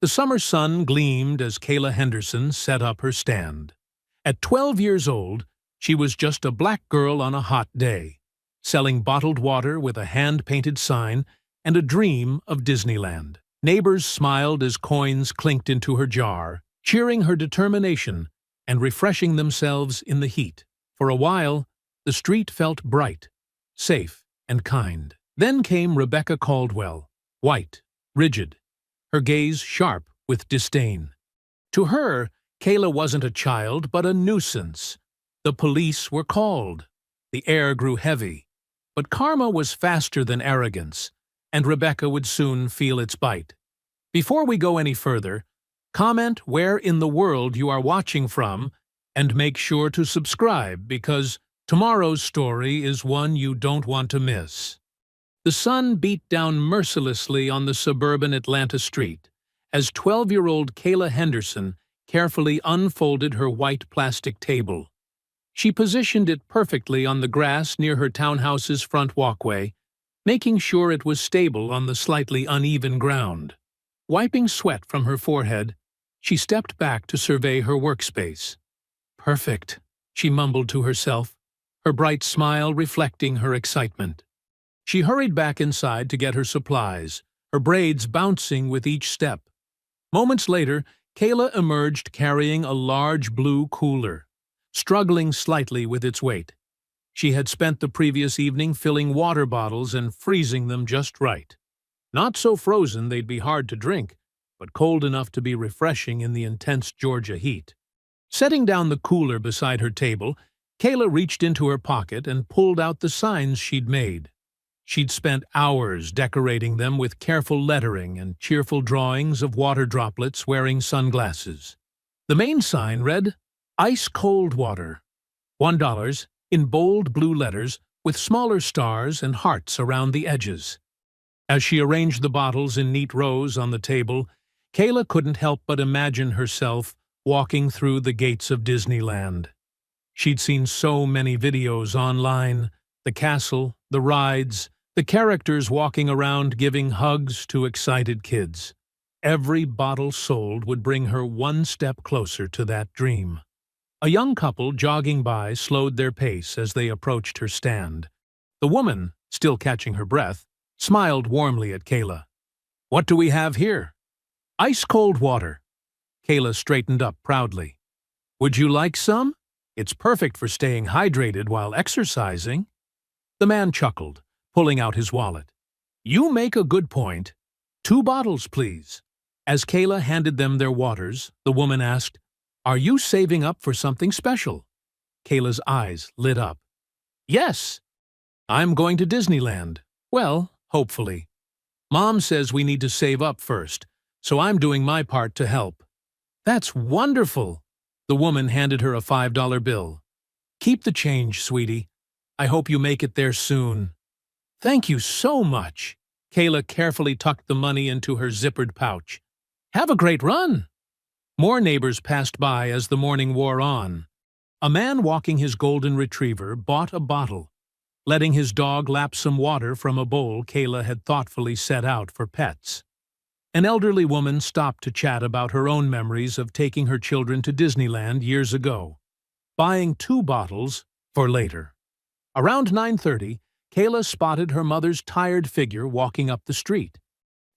The summer sun gleamed as Kayla Henderson set up her stand. At 12 years old, she was just a black girl on a hot day, selling bottled water with a hand-painted sign and a dream of Disneyland. Neighbors smiled as coins clinked into her jar, cheering her determination and refreshing themselves in the heat. For a while, the street felt bright, safe, and kind. Then came Rebecca Caldwell, white, rigid, her gaze sharp with disdain. To her, Kayla wasn't a child but a nuisance. The police were called. The air grew heavy. But karma was faster than arrogance, and Rebecca would soon feel its bite. Before we go any further, comment where in the world you are watching from and make sure to subscribe because tomorrow's story is one you don't want to miss. The sun beat down mercilessly on the suburban Atlanta street as 12-year-old Kayla Henderson carefully unfolded her white plastic table. She positioned it perfectly on the grass near her townhouse's front walkway, making sure it was stable on the slightly uneven ground. Wiping sweat from her forehead, she stepped back to survey her workspace. "Perfect," she mumbled to herself, her bright smile reflecting her excitement. She hurried back inside to get her supplies, her braids bouncing with each step. Moments later, Kayla emerged carrying a large blue cooler, struggling slightly with its weight. She had spent the previous evening filling water bottles and freezing them just right. Not so frozen they'd be hard to drink, but cold enough to be refreshing in the intense Georgia heat. Setting down the cooler beside her table, Kayla reached into her pocket and pulled out the signs she'd made. She'd spent hours decorating them with careful lettering and cheerful drawings of water droplets wearing sunglasses. The main sign read, "Ice Cold Water, $1," in bold blue letters with smaller stars and hearts around the edges. As she arranged the bottles in neat rows on the table, Kayla couldn't help but imagine herself walking through the gates of Disneyland. She'd seen so many videos online, the castle, the rides, the characters walking around giving hugs to excited kids. Every bottle sold would bring her one step closer to that dream. A young couple jogging by slowed their pace as they approached her stand. The woman, still catching her breath, smiled warmly at Kayla. "What do we have here?" "Ice-cold water." Kayla straightened up proudly. "Would you like some? It's perfect for staying hydrated while exercising." The man chuckled, pulling out his wallet. "You make a good point. 2 bottles, please." As Kayla handed them their waters, the woman asked, "Are you saving up for something special?" Kayla's eyes lit up. "Yes. I'm going to Disneyland. Well, hopefully. Mom says we need to save up first, so I'm doing my part to help." "That's wonderful." The woman handed her a $5 bill. "Keep the change, sweetie. I hope you make it there soon." "Thank you so much." Kayla carefully tucked the money into her zippered pouch. "Have a great run." More neighbors passed by as the morning wore on. A man walking his golden retriever bought a bottle, letting his dog lap some water from a bowl Kayla had thoughtfully set out for pets. An elderly woman stopped to chat about her own memories of taking her children to Disneyland years ago, buying 2 bottles for later. Around 9:30, Kayla spotted her mother's tired figure walking up the street.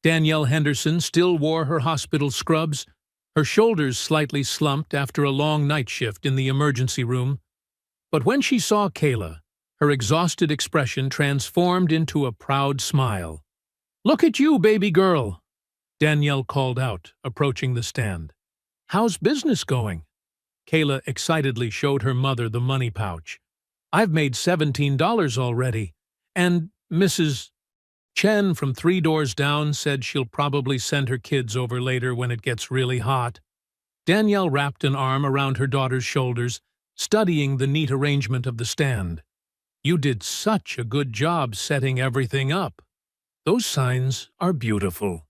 Danielle Henderson still wore her hospital scrubs, her shoulders slightly slumped after a long night shift in the emergency room. But when she saw Kayla, her exhausted expression transformed into a proud smile. "Look at you, baby girl," Danielle called out, approaching the stand. "How's business going?" Kayla excitedly showed her mother the money pouch. "I've made $17 already, and Mrs. Chen from 3 doors down said she'll probably send her kids over later when it gets really hot." Danielle wrapped an arm around her daughter's shoulders, studying the neat arrangement of the stand. "You did such a good job setting everything up. Those signs are beautiful."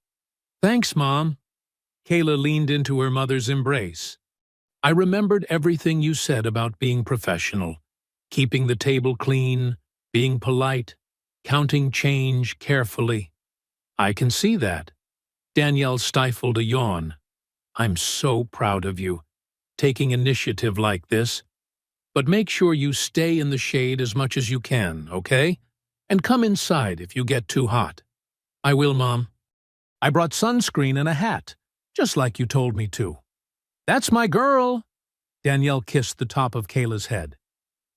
"Thanks, Mom." Kayla leaned into her mother's embrace. "I remembered everything you said about being professional, keeping the table clean, being polite, counting change carefully. I can see that." Danielle stifled a yawn. I'm so proud of you, taking initiative like this. But make sure you stay in the shade as much as you can, okay? And come inside if you get too hot. I will, Mom. I brought sunscreen and a hat, just like you told me to. That's my girl! Danielle kissed the top of Kayla's head.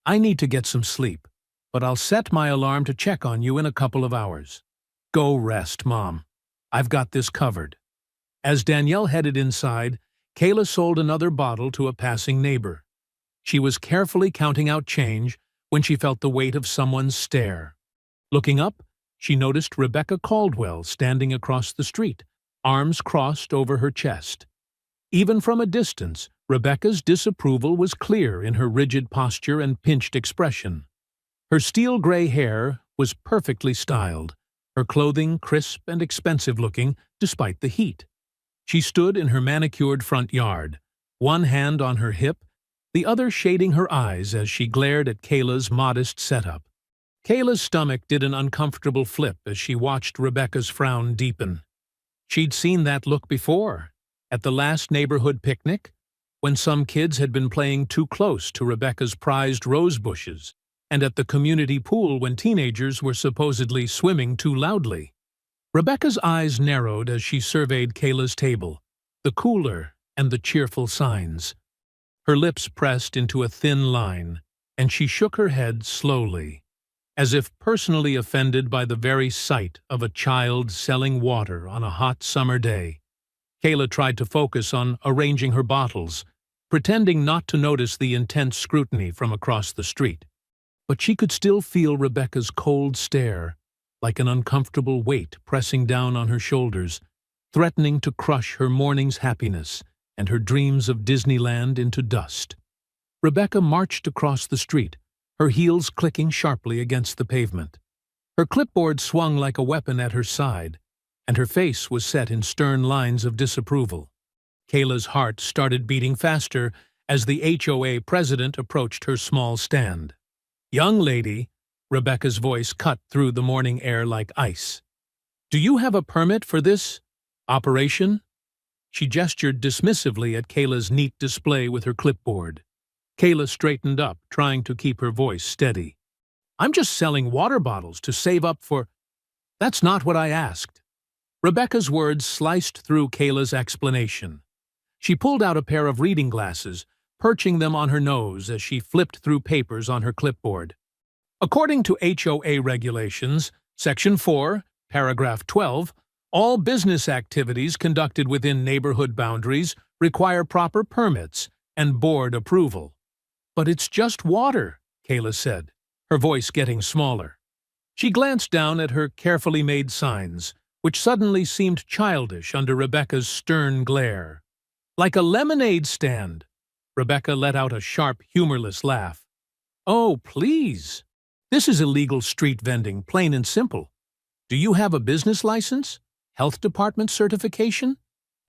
I need to get some sleep, but I'll set my alarm to check on you in a couple of hours. Go rest, Mom. I've got this covered. As Danielle headed inside, Kayla sold another bottle to a passing neighbor. She was carefully counting out change when she felt the weight of someone's stare. Looking up, she noticed Rebecca Caldwell standing across the street, arms crossed over her chest. Even from a distance, Rebecca's disapproval was clear in her rigid posture and pinched expression. Her steel-gray hair was perfectly styled, her clothing crisp and expensive-looking despite the heat. She stood in her manicured front yard, one hand on her hip, the other shading her eyes as she glared at Kayla's modest setup. Kayla's stomach did an uncomfortable flip as she watched Rebecca's frown deepen. She'd seen that look before, at the last neighborhood picnic, when some kids had been playing too close to Rebecca's prized rose bushes, and at the community pool when teenagers were supposedly swimming too loudly. Rebecca's eyes narrowed as she surveyed Kayla's table, the cooler and the cheerful signs. Her lips pressed into a thin line, and she shook her head slowly, as if personally offended by the very sight of a child selling water on a hot summer day. Kayla tried to focus on arranging her bottles, pretending not to notice the intense scrutiny from across the street. But she could still feel Rebecca's cold stare, like an uncomfortable weight pressing down on her shoulders, threatening to crush her morning's happiness and her dreams of Disneyland into dust. Rebecca marched across the street, her heels clicking sharply against the pavement. Her clipboard swung like a weapon at her side, and her face was set in stern lines of disapproval. Kayla's heart started beating faster as the HOA president approached her small stand. "Young lady," Rebecca's voice cut through the morning air like ice. "Do you have a permit for this operation?" She gestured dismissively at Kayla's neat display with her clipboard. Kayla straightened up, trying to keep her voice steady. "I'm just selling water bottles to save up for—" "That's not what I asked." Rebecca's words sliced through Kayla's explanation. She pulled out a pair of reading glasses, perching them on her nose as she flipped through papers on her clipboard. According to HOA regulations, Section 4, Paragraph 12, all business activities conducted within neighborhood boundaries require proper permits and board approval. "But it's just water," Kayla said, her voice getting smaller. She glanced down at her carefully made signs, which suddenly seemed childish under Rebecca's stern glare. "Like a lemonade stand." Rebecca let out a sharp, humorless laugh. "Oh, please. This is illegal street vending, plain and simple. Do you have a business license? Health department certification?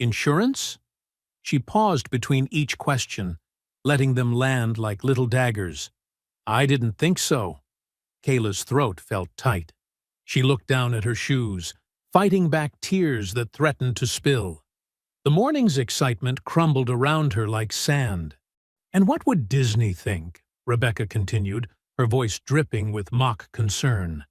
Insurance?" She paused between each question, letting them land like little daggers. "I didn't think so." Kayla's throat felt tight. She looked down at her shoes, fighting back tears that threatened to spill. The morning's excitement crumbled around her like sand. "And what would Disney think?" Rebecca continued, her voice dripping with mock concern.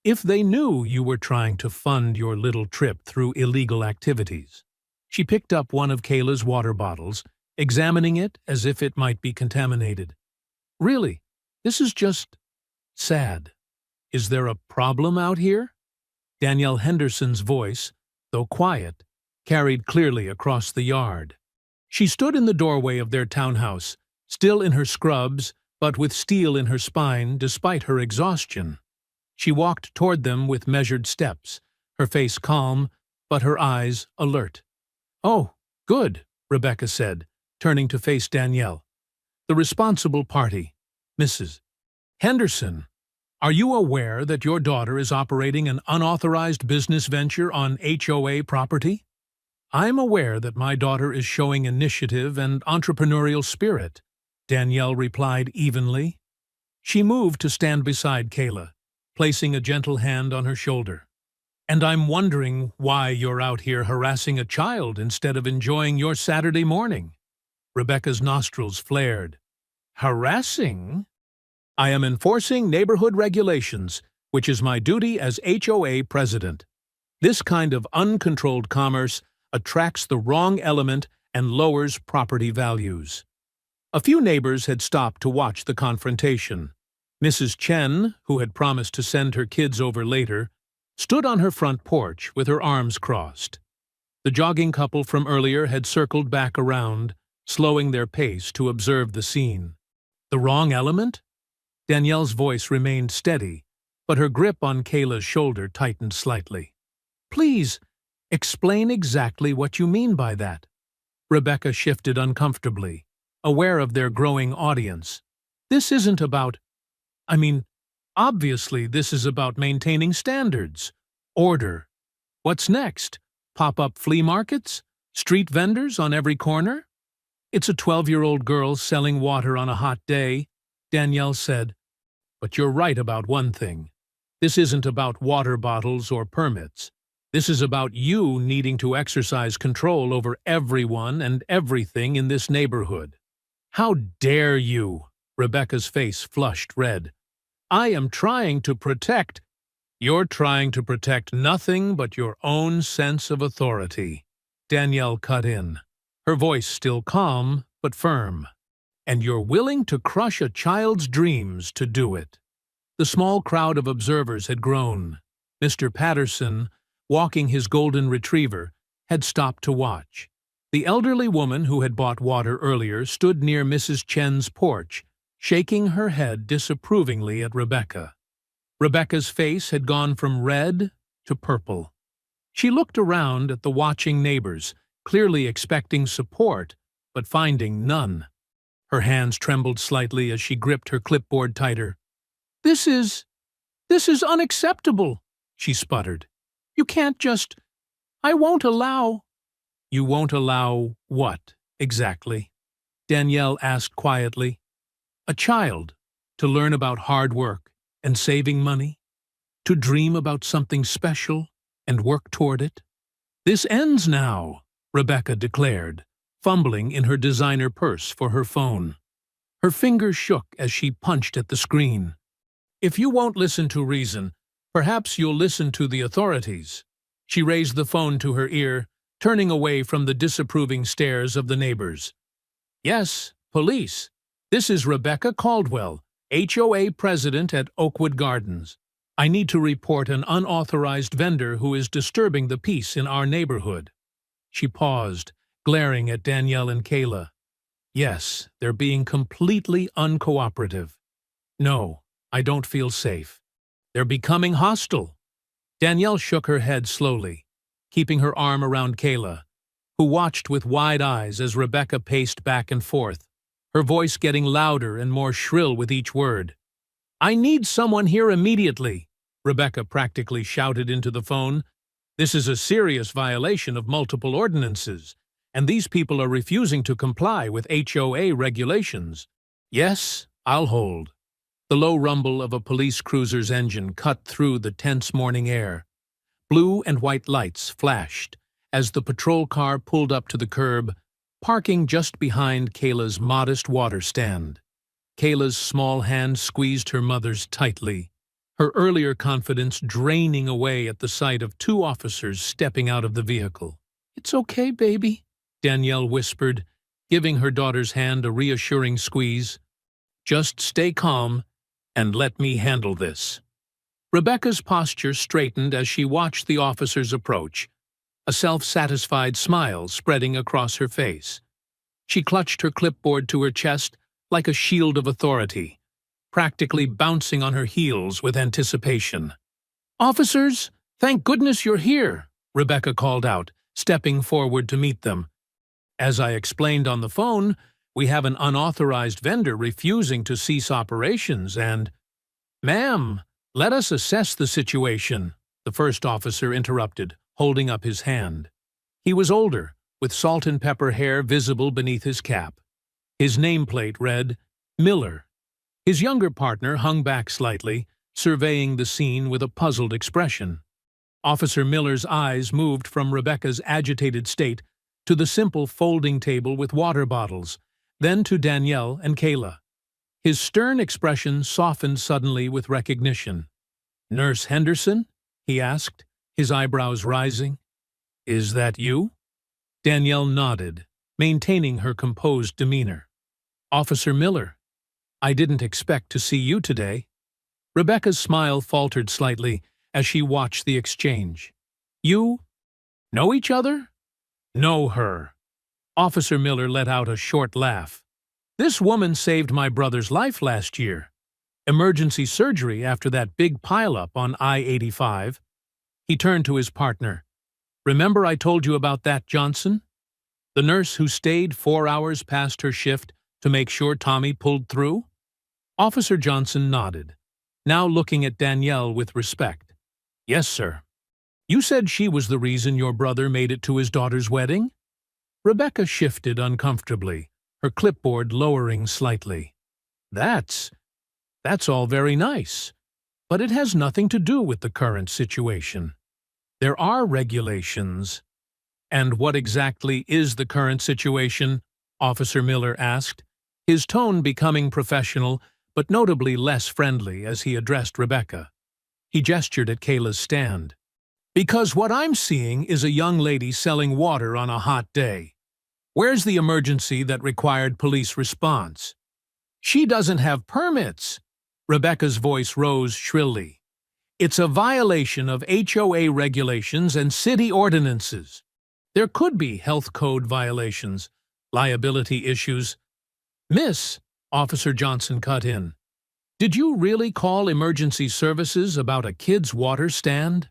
"If they knew you were trying to fund your little trip through illegal activities." She picked up one of Kayla's water bottles, examining it as if it might be contaminated. "Really, this is just sad. Is there a problem out here?" Danielle Henderson's voice, though quiet, carried clearly across the yard. She stood in the doorway of their townhouse, still in her scrubs, but with steel in her spine despite her exhaustion. She walked toward them with measured steps, her face calm, but her eyes alert. "Oh, good," Rebecca said, turning to face Danielle. "The responsible party, Mrs. Henderson. Are you aware that your daughter is operating an unauthorized business venture on HOA property?" "I'm aware that my daughter is showing initiative and entrepreneurial spirit," Danielle replied evenly. She moved to stand beside Kayla, placing a gentle hand on her shoulder. And I'm wondering why you're out here harassing a child instead of enjoying your Saturday morning. Rebecca's nostrils flared. Harassing? I am enforcing neighborhood regulations, which is my duty as HOA president. This kind of uncontrolled commerce attracts the wrong element and lowers property values. A few neighbors had stopped to watch the confrontation. Mrs. Chen, who had promised to send her kids over later, stood on her front porch with her arms crossed. The jogging couple from earlier had circled back around, slowing their pace to observe the scene. The wrong element? Danielle's voice remained steady, but her grip on Kayla's shoulder tightened slightly. Please, explain exactly what you mean by that. Rebecca shifted uncomfortably, aware of their growing audience. This isn't about… obviously this is about maintaining standards, order. What's next? Pop-up flea markets? Street vendors on every corner? It's a 12-year-old girl selling water on a hot day, Danielle said. But you're right about one thing. This isn't about water bottles or permits. This is about you needing to exercise control over everyone and everything in this neighborhood. How dare you? Rebecca's face flushed red. I am trying to protect… You're trying to protect nothing but your own sense of authority. Danielle cut in, her voice still calm but firm. And you're willing to crush a child's dreams to do it. The small crowd of observers had grown. Mr. Patterson, walking his golden retriever, had stopped to watch. The elderly woman who had bought water earlier stood near Mrs. Chen's porch, shaking her head disapprovingly at Rebecca. Rebecca's face had gone from red to purple. She looked around at the watching neighbors, clearly expecting support, but finding none. Her hands trembled slightly as she gripped her clipboard tighter. This is unacceptable, she sputtered. You can't just… I won't allow… You won't allow what, exactly? Danielle asked quietly. A child to learn about hard work and saving money, to dream about something special and work toward it. This ends now, Rebecca declared, fumbling in her designer purse for her phone. Her fingers shook as she punched at the screen. If you won't listen to reason, perhaps you'll listen to the authorities. She raised the phone to her ear, turning away from the disapproving stares of the neighbors. Yes, police. This is Rebecca Caldwell, HOA president at Oakwood Gardens. I need to report an unauthorized vendor who is disturbing the peace in our neighborhood. She paused, glaring at Danielle and Kayla. Yes, they're being completely uncooperative. No, I don't feel safe. They're becoming hostile. Danielle shook her head slowly, keeping her arm around Kayla, who watched with wide eyes as Rebecca paced back and forth, her voice getting louder and more shrill with each word. I need someone here immediately, Rebecca practically shouted into the phone. This is a serious violation of multiple ordinances, and these people are refusing to comply with HOA regulations. Yes, I'll hold. The low rumble of a police cruiser's engine cut through the tense morning air. Blue and white lights flashed as the patrol car pulled up to the curb, parking just behind Kayla's modest water stand. Kayla's small hand squeezed her mother's tightly, her earlier confidence draining away at the sight of two officers stepping out of the vehicle. It's okay, baby, Danielle whispered, giving her daughter's hand a reassuring squeeze. Just stay calm and let me handle this. Rebecca's posture straightened as she watched the officers approach, a self-satisfied smile spreading across her face. She clutched her clipboard to her chest like a shield of authority, practically bouncing on her heels with anticipation. Officers, thank goodness you're here, Rebecca called out, stepping forward to meet them. As I explained on the phone, we have an unauthorized vendor refusing to cease operations and… Ma'am, let us assess the situation, the first officer interrupted, holding up his hand. He was older, with salt and pepper hair visible beneath his cap. His nameplate read, Miller. His younger partner hung back slightly, surveying the scene with a puzzled expression. Officer Miller's eyes moved from Rebecca's agitated state to the simple folding table with water bottles, then to Danielle and Kayla. His stern expression softened suddenly with recognition. "Nurse Henderson?" he asked, his eyebrows rising. "Is that you?" Danielle nodded, maintaining her composed demeanor. "Officer Miller, I didn't expect to see you today." Rebecca's smile faltered slightly as she watched the exchange. "You know each other?" "Know her." Officer Miller let out a short laugh. "This woman saved my brother's life last year. Emergency surgery after that big pileup on I-85. He turned to his partner. "Remember I told you about that Johnson? The nurse who stayed 4 hours past her shift to make sure Tommy pulled through?" Officer Johnson nodded, now looking at Danielle with respect. "Yes, sir. You said she was the reason your brother made it to his daughter's wedding?" Rebecca shifted uncomfortably, her clipboard lowering slightly. That's all very nice, but it has nothing to do with the current situation. There are regulations." "And what exactly is the current situation?" Officer Miller asked, his tone becoming professional but notably less friendly as he addressed Rebecca. He gestured at Kayla's stand. "Because what I'm seeing is a young lady selling water on a hot day. Where's the emergency that required police response?" "She doesn't have permits." Rebecca's voice rose shrilly. "It's a violation of HOA regulations and city ordinances. There could be health code violations, liability issues." "Miss," Officer Johnson cut in, "did you really call emergency services about a kid's water stand?"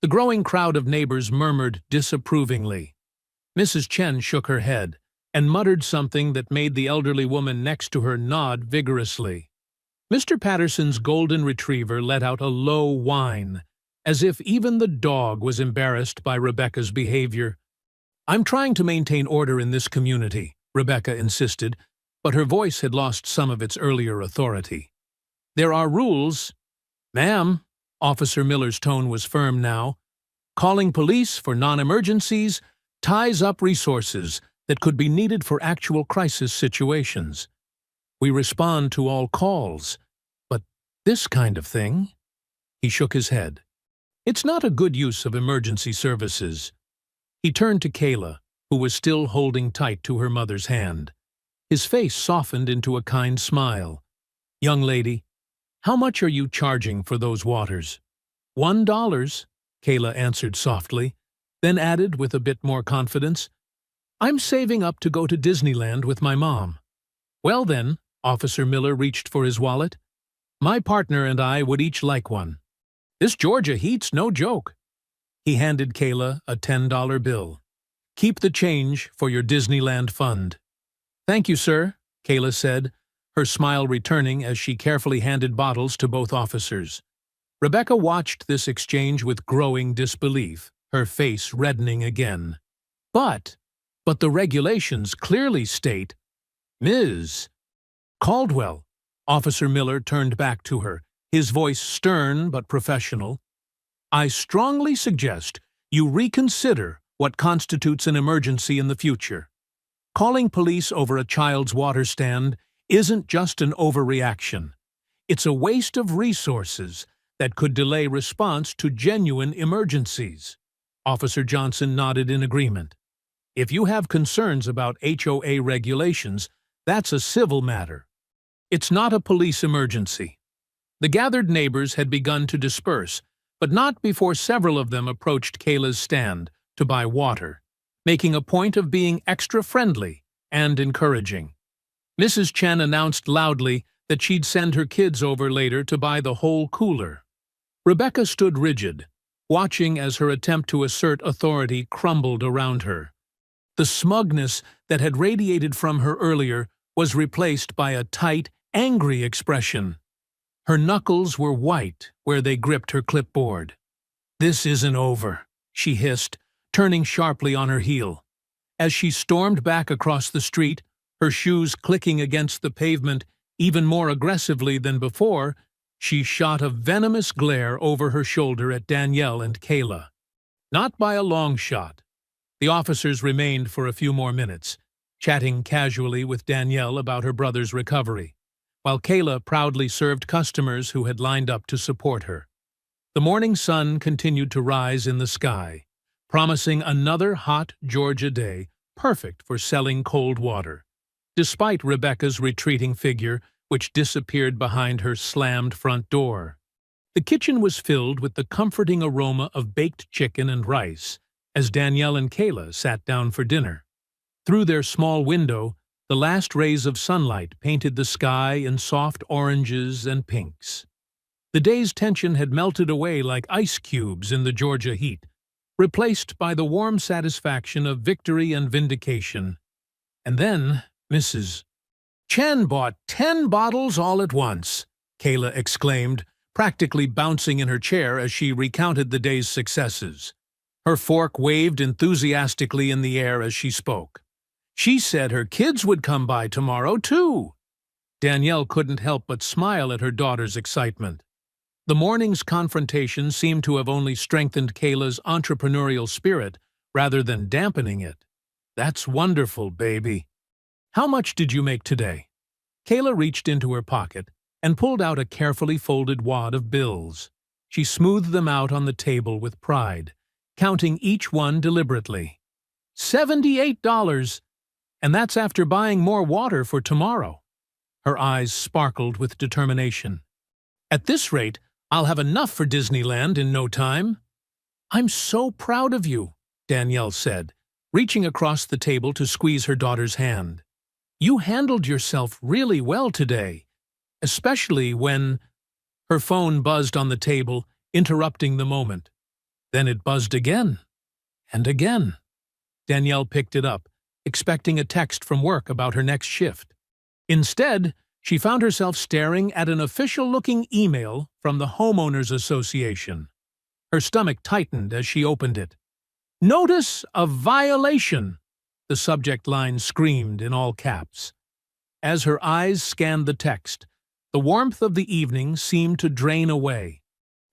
The growing crowd of neighbors murmured disapprovingly. Mrs. Chen shook her head and muttered something that made the elderly woman next to her nod vigorously. Mr. Patterson's golden retriever let out a low whine, as if even the dog was embarrassed by Rebecca's behavior. "I'm trying to maintain order in this community," Rebecca insisted, but her voice had lost some of its earlier authority. "There are rules." "Ma'am," Officer Miller's tone was firm now, "calling police for non-emergencies ties up resources that could be needed for actual crisis situations. We respond to all calls, but this kind of thing—" He shook his head. "It's not a good use of emergency services." He turned to Kayla, who was still holding tight to her mother's hand. His face softened into a kind smile. "Young lady, how much are you charging for those waters?" $1, Kayla answered softly, then added with a bit more confidence, "I'm saving up to go to Disneyland with my mom." "Well then," Officer Miller reached for his wallet, "my partner and I would each like one. This Georgia heat's no joke." He handed Kayla a $10 bill. "Keep the change for your Disneyland fund." "Thank you, sir," Kayla said, her smile returning as she carefully handed bottles to both officers. Rebecca watched this exchange with growing disbelief, her face reddening again. But the regulations clearly state—" "Ms. Caldwell," Officer Miller turned back to her, his voice stern but professional, "I strongly suggest you reconsider what constitutes an emergency in the future. Calling police over a child's water stand isn't just an overreaction. It's a waste of resources that could delay response to genuine emergencies." Officer Johnson nodded in agreement. "If you have concerns about HOA regulations, that's a civil matter. It's not a police emergency." The gathered neighbors had begun to disperse, but not before several of them approached Kayla's stand to buy water, making a point of being extra friendly and encouraging. Mrs. Chen announced loudly that she'd send her kids over later to buy the whole cooler. Rebecca stood rigid, watching as her attempt to assert authority crumbled around her. The smugness that had radiated from her earlier was replaced by a tight, angry expression. Her knuckles were white where they gripped her clipboard. "This isn't over," she hissed, turning sharply on her heel. As she stormed back across the street, her shoes clicking against the pavement even more aggressively than before, She shot a venomous glare over her shoulder at Danielle and Kayla. Not by a long shot. The officers remained for a few more minutes, chatting casually with Danielle about her brother's recovery, while Kayla proudly served customers who had lined up to support her. The morning sun continued to rise in the sky, promising another hot Georgia day perfect for selling cold water, despite Rebecca's retreating figure, which disappeared behind her slammed front door. The kitchen was filled with the comforting aroma of baked chicken and rice as Danielle and Kayla sat down for dinner. Through their small window, the last rays of sunlight painted the sky in soft oranges and pinks. The day's tension had melted away like ice cubes in the Georgia heat, replaced by the warm satisfaction of victory and vindication. And then, Mrs. Chen bought 10 bottles all at once, Kayla exclaimed, practically bouncing in her chair as she recounted the day's successes. Her fork waved enthusiastically in the air as she spoke. She said her kids would come by tomorrow, too. Danielle couldn't help but smile at her daughter's excitement. The morning's confrontation seemed to have only strengthened Kayla's entrepreneurial spirit rather than dampening it. That's wonderful, baby. How much did you make today? Kayla reached into her pocket and pulled out a carefully folded wad of bills. She smoothed them out on the table with pride, counting each one deliberately. $78! And that's after buying more water for tomorrow. Her eyes sparkled with determination. At this rate, I'll have enough for Disneyland in no time. I'm so proud of you, Danielle said, reaching across the table to squeeze her daughter's hand. You handled yourself really well today, especially when… Her phone buzzed on the table, interrupting the moment. Then it buzzed again, and again. Danielle picked it up, expecting a text from work about her next shift. Instead, she found herself staring at an official-looking email from the Homeowners Association. Her stomach tightened as she opened it. "Notice of violation," the subject line screamed in all caps. As her eyes scanned the text, the warmth of the evening seemed to drain away.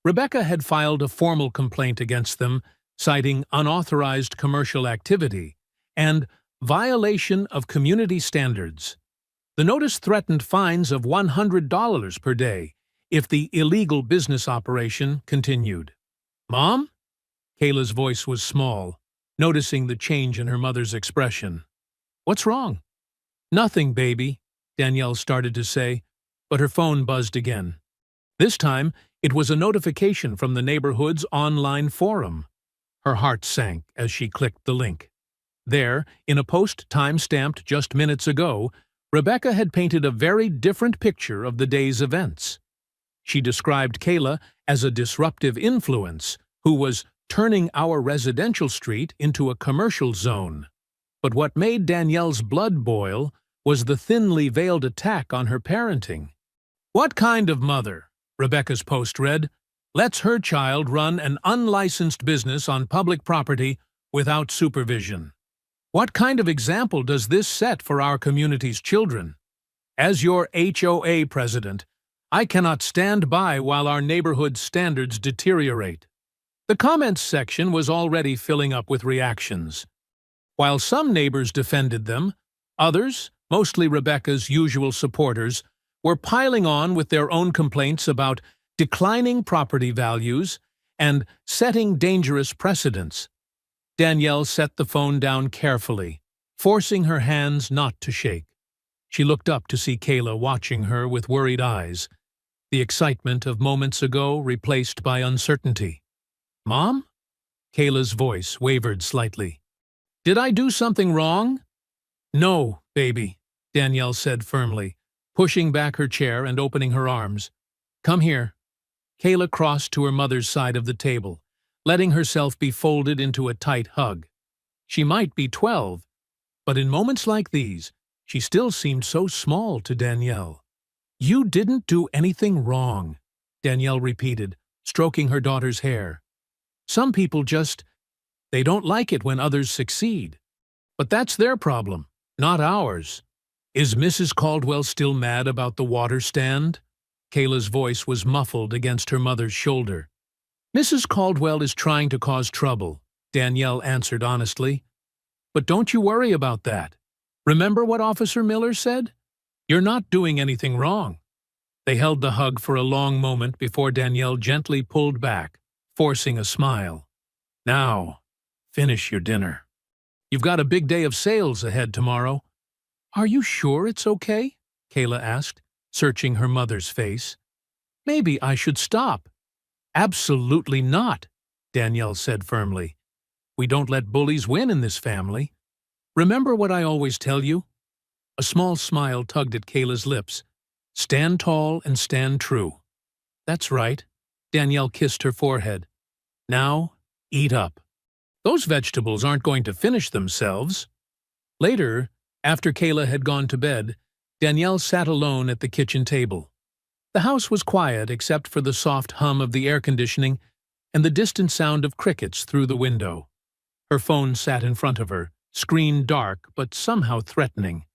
Rebecca had filed a formal complaint against them, citing unauthorized commercial activity and violation of community standards. The notice threatened fines of $100 per day if the illegal business operation continued. "Mom?" Kayla's voice was small, noticing the change in her mother's expression. "What's wrong?" "Nothing, baby," Danielle started to say, but her phone buzzed again. This time, it was a notification from the neighborhood's online forum. Her heart sank as she clicked the link. There, in a post time-stamped just minutes ago, Rebecca had painted a very different picture of the day's events. She described Kayla as a disruptive influence who was turning our residential street into a commercial zone. But what made Danielle's blood boil was the thinly veiled attack on her parenting. "What kind of mother," Rebecca's post read, "lets her child run an unlicensed business on public property without supervision? What kind of example does this set for our community's children? As your HOA president, I cannot stand by while our neighborhood standards deteriorate." The comments section was already filling up with reactions. While some neighbors defended them, others, mostly Rebecca's usual supporters, were piling on with their own complaints about declining property values and setting dangerous precedents. Danielle set the phone down carefully, forcing her hands not to shake. She looked up to see Kayla watching her with worried eyes, the excitement of moments ago replaced by uncertainty. "Mom?" Kayla's voice wavered slightly. "Did I do something wrong?" "No, baby," Danielle said firmly, pushing back her chair and opening her arms. "Come here." Kayla crossed to her mother's side of the table, letting herself be folded into a tight hug. She might be 12, but in moments like these, she still seemed so small to Danielle. "You didn't do anything wrong," Danielle repeated, stroking her daughter's hair. "Some people they don't like it when others succeed. But that's their problem, not ours. Is Mrs. Caldwell still mad about the water stand?" Kayla's voice was muffled against her mother's shoulder. "Mrs. Caldwell is trying to cause trouble," Danielle answered honestly. "But don't you worry about that. Remember what Officer Miller said? You're not doing anything wrong." They held the hug for a long moment before Danielle gently pulled back, forcing a smile. "Now, finish your dinner. You've got a big day of sales ahead tomorrow." "Are you sure it's okay?" Kayla asked, searching her mother's face. "Maybe I should stop." "Absolutely not," Danielle said firmly. "We don't let bullies win in this family. Remember what I always tell you?" A small smile tugged at Kayla's lips. "Stand tall and stand true." "That's right." Danielle kissed her forehead. "Now, eat up. Those vegetables aren't going to finish themselves." Later, after Kayla had gone to bed, Danielle sat alone at the kitchen table. The house was quiet except for the soft hum of the air conditioning and the distant sound of crickets through the window. Her phone sat in front of her, screen dark but somehow threatening,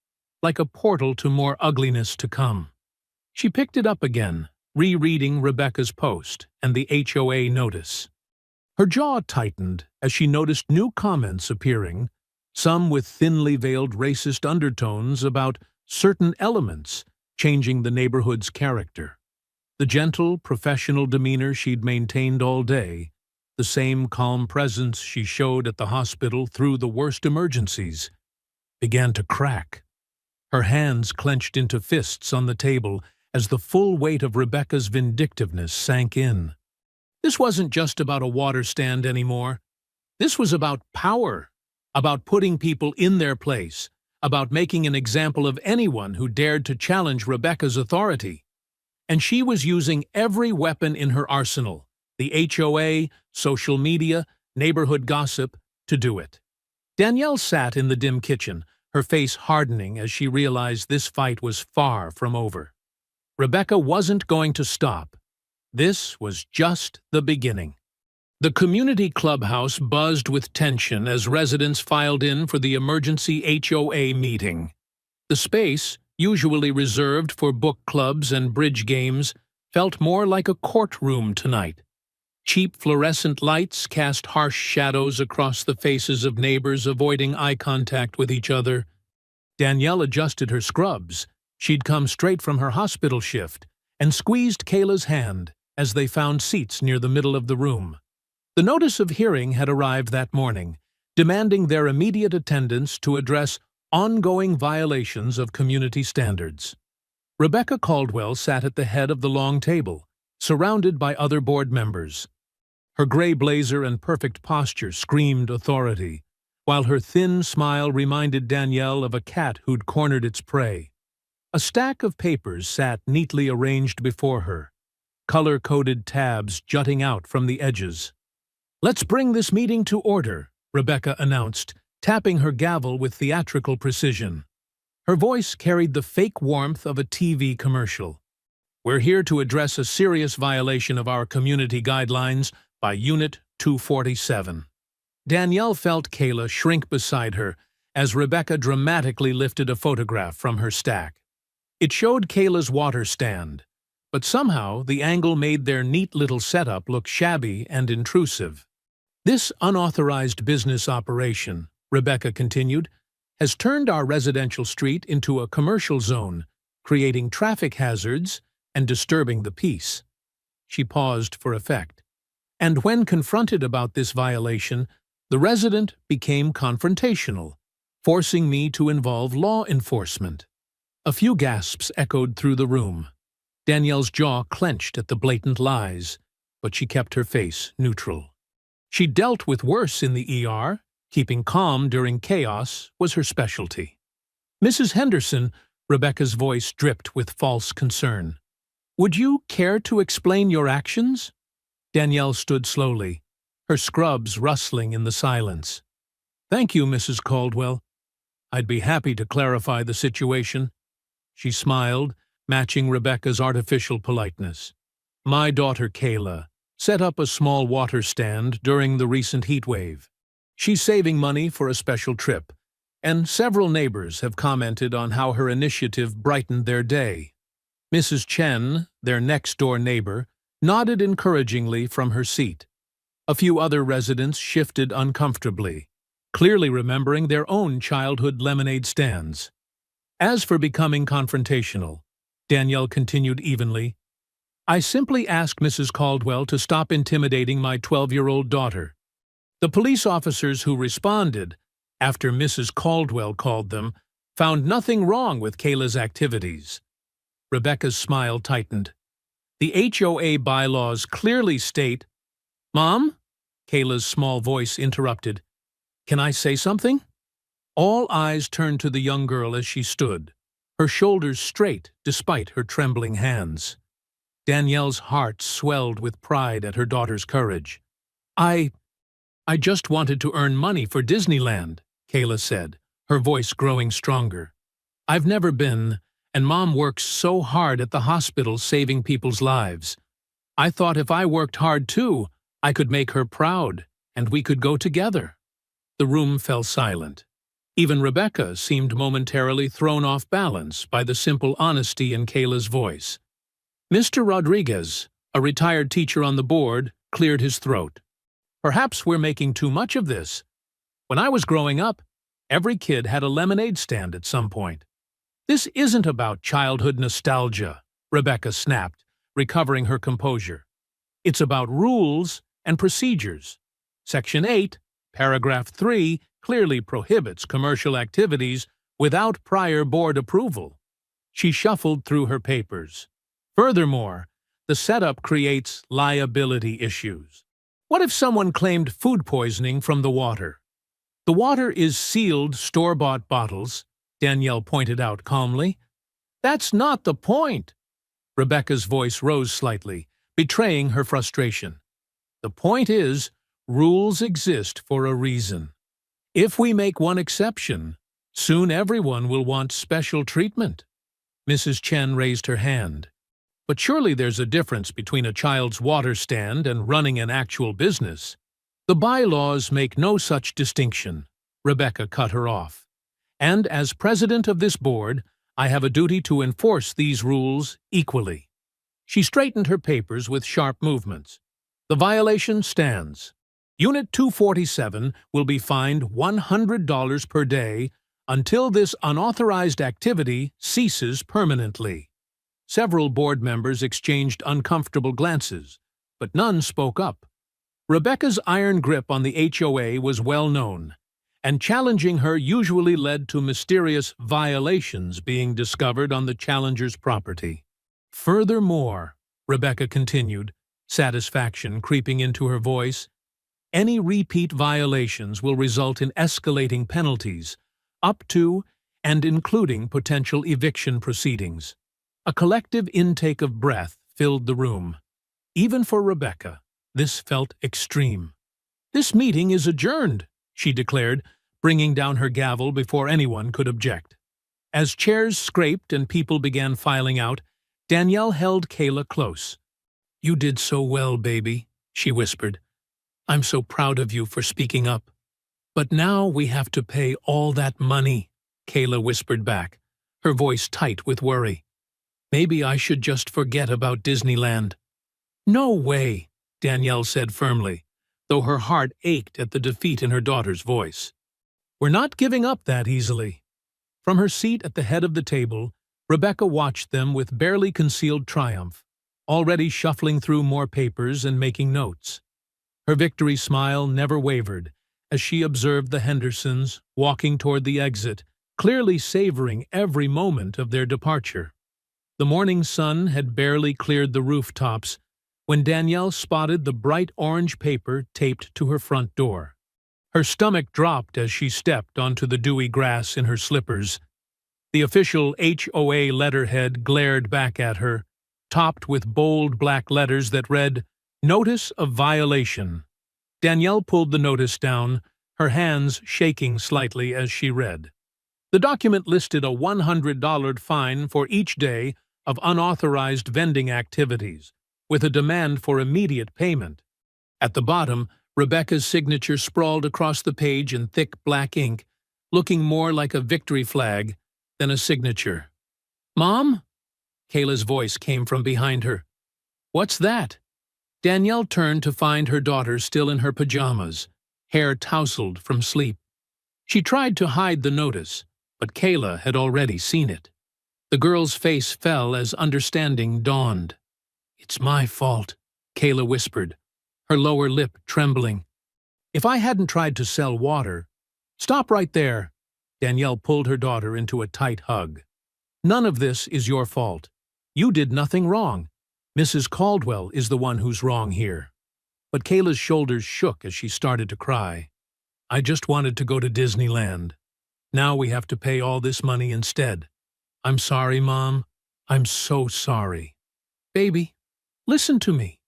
like a portal to more ugliness to come. She picked it up again, rereading Rebecca's post and the HOA notice. Her jaw tightened as she noticed new comments appearing, some with thinly veiled racist undertones about certain elements changing the neighborhood's character. The gentle, professional demeanor she'd maintained all day, the same calm presence she showed at the hospital through the worst emergencies, began to crack. Her hands clenched into fists on the table as the full weight of Rebecca's vindictiveness sank in. This wasn't just about a water stand anymore. This was about power, about putting people in their place, about making an example of anyone who dared to challenge Rebecca's authority. And she was using every weapon in her arsenal, the HOA, social media, neighborhood gossip, to do it. Danielle sat in the dim kitchen, her face hardening as she realized this fight was far from over. Rebecca wasn't going to stop. This was just the beginning. The community clubhouse buzzed with tension as residents filed in for the emergency HOA meeting. The space, usually reserved for book clubs and bridge games, felt more like a courtroom tonight. Cheap fluorescent lights cast harsh shadows across the faces of neighbors avoiding eye contact with each other. Danielle adjusted her scrubs. She'd come straight from her hospital shift and squeezed Kayla's hand as they found seats near the middle of the room. The notice of hearing had arrived that morning, demanding their immediate attendance to address ongoing violations of community standards. Rebecca Caldwell sat at the head of the long table, surrounded by other board members. Her gray blazer and perfect posture screamed authority, while her thin smile reminded Danielle of a cat who'd cornered its prey. A stack of papers sat neatly arranged before her, color-coded tabs jutting out from the edges. "Let's bring this meeting to order," Rebecca announced, tapping her gavel with theatrical precision. Her voice carried the fake warmth of a TV commercial. "We're here to address a serious violation of our community guidelines by Unit 247. Danielle felt Kayla shrink beside her as Rebecca dramatically lifted a photograph from her stack. It showed Kayla's water stand, but somehow the angle made their neat little setup look shabby and intrusive. "This unauthorized business operation," Rebecca continued, "has turned our residential street into a commercial zone, creating traffic hazards and disturbing the peace." She paused for effect. And when confronted about this violation, the resident became confrontational, forcing me to involve law enforcement. A few gasps echoed through the room. Danielle's jaw clenched at the blatant lies, but she kept her face neutral. She dealt with worse in the ER. Keeping calm during chaos was her specialty. "Mrs. Henderson," Rebecca's voice dripped with false concern, "would you care to explain your actions?" Danielle stood slowly, her scrubs rustling in the silence. "Thank you, Mrs. Caldwell. I'd be happy to clarify the situation." She smiled, matching Rebecca's artificial politeness. "My daughter Kayla set up a small water stand during the recent heat wave. She's saving money for a special trip, and several neighbors have commented on how her initiative brightened their day. Mrs. Chen, their next-door neighbor, nodded encouragingly from her seat. A few other residents shifted uncomfortably, clearly remembering their own childhood lemonade stands. As for becoming confrontational, Danielle continued evenly, I simply asked Mrs. Caldwell to stop intimidating my 12-year-old daughter. The police officers who responded, after Mrs. Caldwell called them, found nothing wrong with Kayla's activities. Rebecca's smile tightened. The HOA bylaws clearly state, Mom? Kayla's small voice interrupted. Can I say something? All eyes turned to the young girl as she stood, her shoulders straight despite her trembling hands. Danielle's heart swelled with pride at her daughter's courage. I just wanted to earn money for Disneyland, Kayla said, her voice growing stronger. I've never been, and Mom works so hard at the hospital saving people's lives. I thought if I worked hard too, I could make her proud, and we could go together. The room fell silent. Even Rebecca seemed momentarily thrown off balance by the simple honesty in Kayla's voice. Mr. Rodriguez, a retired teacher on the board, cleared his throat. Perhaps we're making too much of this. When I was growing up, every kid had a lemonade stand at some point. This isn't about childhood nostalgia, Rebecca snapped, recovering her composure. It's about rules and procedures. Section 8, paragraph 3, clearly prohibits commercial activities without prior board approval. She shuffled through her papers. Furthermore, the setup creates liability issues. What if someone claimed food poisoning from the water? The water is sealed store-bought bottles, Danielle pointed out calmly. That's not the point. Rebecca's voice rose slightly, betraying her frustration. The point is, rules exist for a reason. If we make one exception, soon everyone will want special treatment. Mrs. Chen raised her hand. But surely there's a difference between a child's water stand and running an actual business. The bylaws make no such distinction, Rebecca cut her off. And as president of this board, I have a duty to enforce these rules equally. She straightened her papers with sharp movements. The violation stands. Unit 247 will be fined $100 per day until this unauthorized activity ceases permanently. Several board members exchanged uncomfortable glances, but none spoke up. Rebecca's iron grip on the HOA was well known, and challenging her usually led to mysterious violations being discovered on the challenger's property. Furthermore, Rebecca continued, satisfaction creeping into her voice, any repeat violations will result in escalating penalties, up to and including potential eviction proceedings. A collective intake of breath filled the room. Even for Rebecca, this felt extreme. This meeting is adjourned, she declared, bringing down her gavel before anyone could object. As chairs scraped and people began filing out, Danielle held Kayla close. You did so well, baby, she whispered. I'm so proud of you for speaking up. But now we have to pay all that money, Kayla whispered back, her voice tight with worry. Maybe I should just forget about Disneyland. No way, Danielle said firmly, though her heart ached at the defeat in her daughter's voice. We're not giving up that easily. From her seat at the head of the table, Rebecca watched them with barely concealed triumph, already shuffling through more papers and making notes. Her victory smile never wavered as she observed the Hendersons walking toward the exit, clearly savoring every moment of their departure. The morning sun had barely cleared the rooftops when Danielle spotted the bright orange paper taped to her front door. Her stomach dropped as she stepped onto the dewy grass in her slippers. The official HOA letterhead glared back at her, topped with bold black letters that read, Notice of Violation. Danielle pulled the notice down, her hands shaking slightly as she read. The document listed a $100 fine for each day of unauthorized vending activities, with a demand for immediate payment. At the bottom, Rebecca's signature sprawled across the page in thick black ink, looking more like a victory flag than a signature. Mom? Kayla's voice came from behind her. "What's that?" Danielle turned to find her daughter still in her pajamas, hair tousled from sleep. She tried to hide the notice, but Kayla had already seen it. The girl's face fell as understanding dawned. "It's my fault," Kayla whispered, her lower lip trembling. "If I hadn't tried to sell water—" "Stop right there!" Danielle pulled her daughter into a tight hug. "None of this is your fault. You did nothing wrong. Mrs. Caldwell is the one who's wrong here." But Kayla's shoulders shook as she started to cry. "I just wanted to go to Disneyland. Now we have to pay all this money instead. I'm sorry, Mom. I'm so sorry." "Baby, listen to me."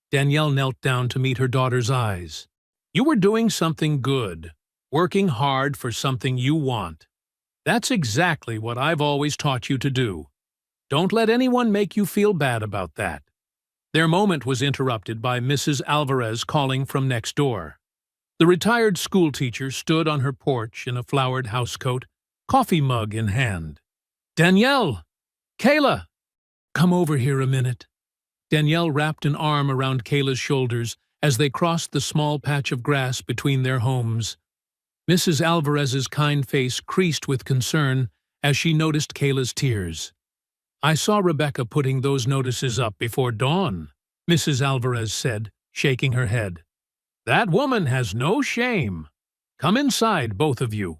Danielle knelt down to meet her daughter's eyes. "You were doing something good, working hard for something you want. That's exactly what I've always taught you to do. Don't let anyone make you feel bad about that." Their moment was interrupted by Mrs. Alvarez calling from next door. The retired schoolteacher stood on her porch in a flowered housecoat, coffee mug in hand. "Danielle! Kayla! Come over here a minute." Danielle wrapped an arm around Kayla's shoulders as they crossed the small patch of grass between their homes. Mrs. Alvarez's kind face creased with concern as she noticed Kayla's tears. "I saw Rebecca putting those notices up before dawn," Mrs. Alvarez said, shaking her head. "That woman has no shame. Come inside, both of you.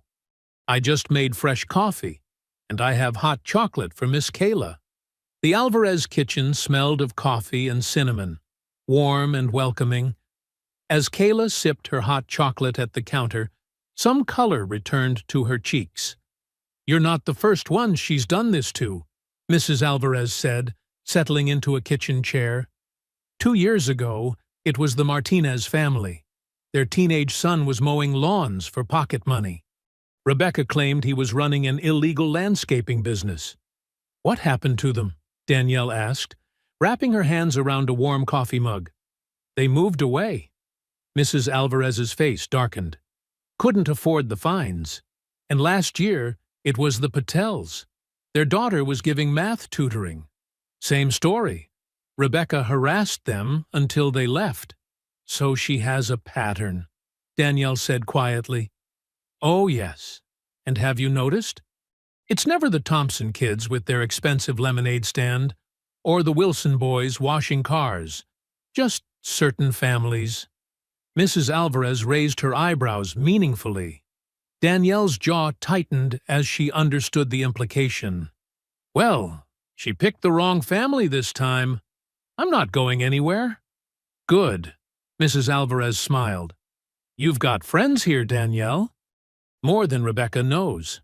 I just made fresh coffee, and I have hot chocolate for Miss Kayla." The Alvarez kitchen smelled of coffee and cinnamon, warm and welcoming. As Kayla sipped her hot chocolate at the counter, some color returned to her cheeks. "You're not the first one she's done this to," Mrs. Alvarez said, settling into a kitchen chair. 2 years ago, it was the Martinez family. Their teenage son was mowing lawns for pocket money. Rebecca claimed he was running an illegal landscaping business. "What happened to them?" Danielle asked, wrapping her hands around a warm coffee mug. "They moved away." Mrs. Alvarez's face darkened. "Couldn't afford the fines. And last year, it was the Patels. Their daughter was giving math tutoring. Same story. Rebecca harassed them until they left." "So she has a pattern," Danielle said quietly. "Oh, yes. And have you noticed? It's never the Thompson kids with their expensive lemonade stand, or the Wilson boys washing cars. Just certain families." Mrs. Alvarez raised her eyebrows meaningfully. Danielle's jaw tightened as she understood the implication. "Well, she picked the wrong family this time. I'm not going anywhere." "Good," Mrs. Alvarez smiled. "You've got friends here, Danielle." "More than Rebecca knows."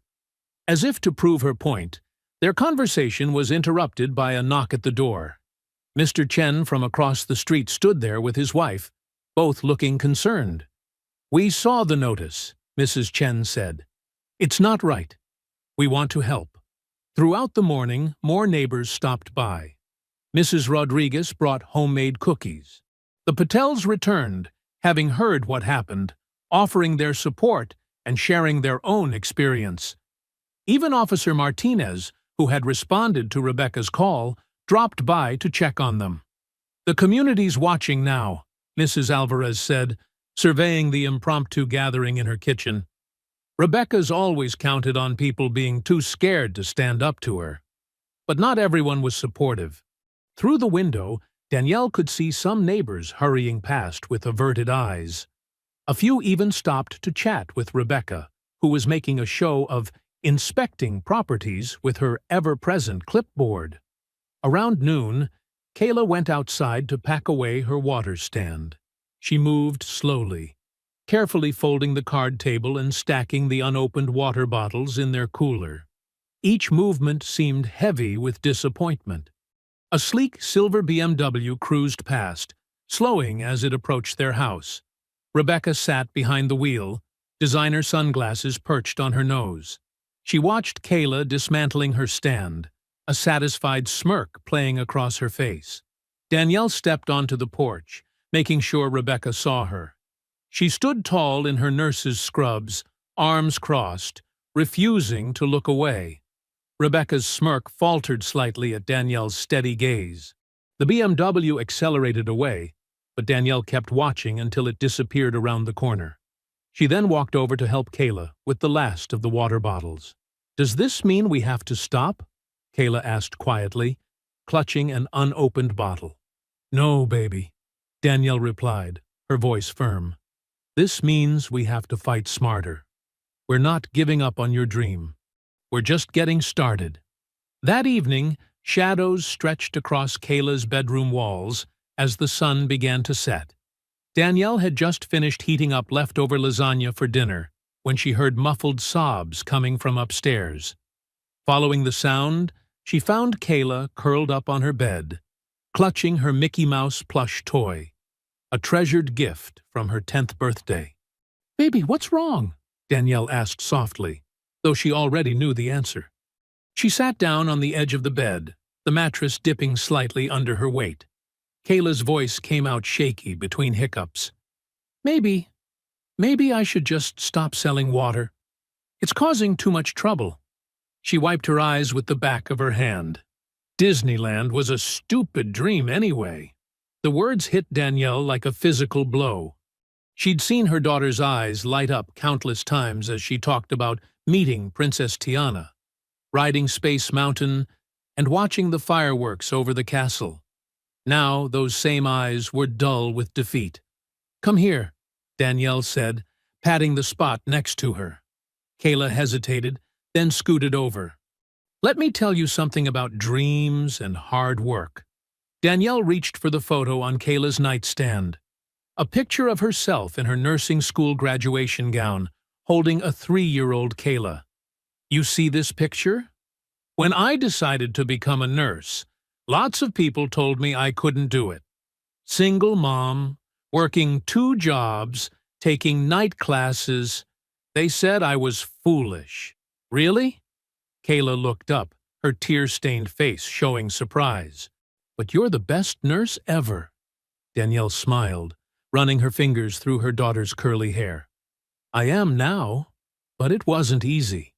As if to prove her point, their conversation was interrupted by a knock at the door. Mr. Chen from across the street stood there with his wife, both looking concerned. "We saw the notice," Mrs. Chen said. "It's not right. We want to help." Throughout the morning, more neighbors stopped by. Mrs. Rodriguez brought homemade cookies. The Patels returned, having heard what happened, offering their support and sharing their own experience. Even Officer Martinez, who had responded to Rebecca's call, dropped by to check on them. "The community's watching now," Mrs. Alvarez said, surveying the impromptu gathering in her kitchen. "Rebecca's always counted on people being too scared to stand up to her." But not everyone was supportive. Through the window, Danielle could see some neighbors hurrying past with averted eyes. A few even stopped to chat with Rebecca, who was making a show of inspecting properties with her ever-present clipboard. Around noon, Kayla went outside to pack away her water stand. She moved slowly, carefully folding the card table and stacking the unopened water bottles in their cooler. Each movement seemed heavy with disappointment. A sleek silver BMW cruised past, slowing as it approached their house. Rebecca sat behind the wheel, designer sunglasses perched on her nose. She watched Kayla dismantling her stand, a satisfied smirk playing across her face. Danielle stepped onto the porch, making sure Rebecca saw her. She stood tall in her nurse's scrubs, arms crossed, refusing to look away. Rebecca's smirk faltered slightly at Danielle's steady gaze. The BMW accelerated away, but Danielle kept watching until it disappeared around the corner. She then walked over to help Kayla with the last of the water bottles. "Does this mean we have to stop?" Kayla asked quietly, clutching an unopened bottle. "No, baby," Danielle replied, her voice firm. "This means we have to fight smarter. We're not giving up on your dream. We're just getting started." That evening, shadows stretched across Kayla's bedroom walls as the sun began to set. Danielle had just finished heating up leftover lasagna for dinner when she heard muffled sobs coming from upstairs. Following the sound, she found Kayla curled up on her bed, clutching her Mickey Mouse plush toy, a treasured gift from her 10th birthday. "Baby, what's wrong?" Danielle asked softly, though she already knew the answer. She sat down on the edge of the bed, the mattress dipping slightly under her weight. Kayla's voice came out shaky between hiccups. Maybe I should just stop selling water. It's causing too much trouble." She wiped her eyes with the back of her hand. Disneyland was a stupid dream anyway. The words hit Danielle like a physical blow. She'd seen her daughter's eyes light up countless times as she talked about meeting Princess Tiana, riding Space Mountain, and watching the fireworks over the castle. Now those same eyes were dull with defeat. "Come here," Danielle said, patting the spot next to her. Kayla hesitated, then scooted over. "Let me tell you something about dreams and hard work." Danielle reached for the photo on Kayla's nightstand. A picture of herself in her nursing school graduation gown, holding a 3-year-old Kayla. "You see this picture? When I decided to become a nurse, lots of people told me I couldn't do it. Single mom, working 2 jobs, taking night classes. They said I was foolish." "Really?" Kayla looked up, her tear-stained face showing surprise. "But you're the best nurse ever." Danielle smiled, running her fingers through her daughter's curly hair. "I am now, but it wasn't easy.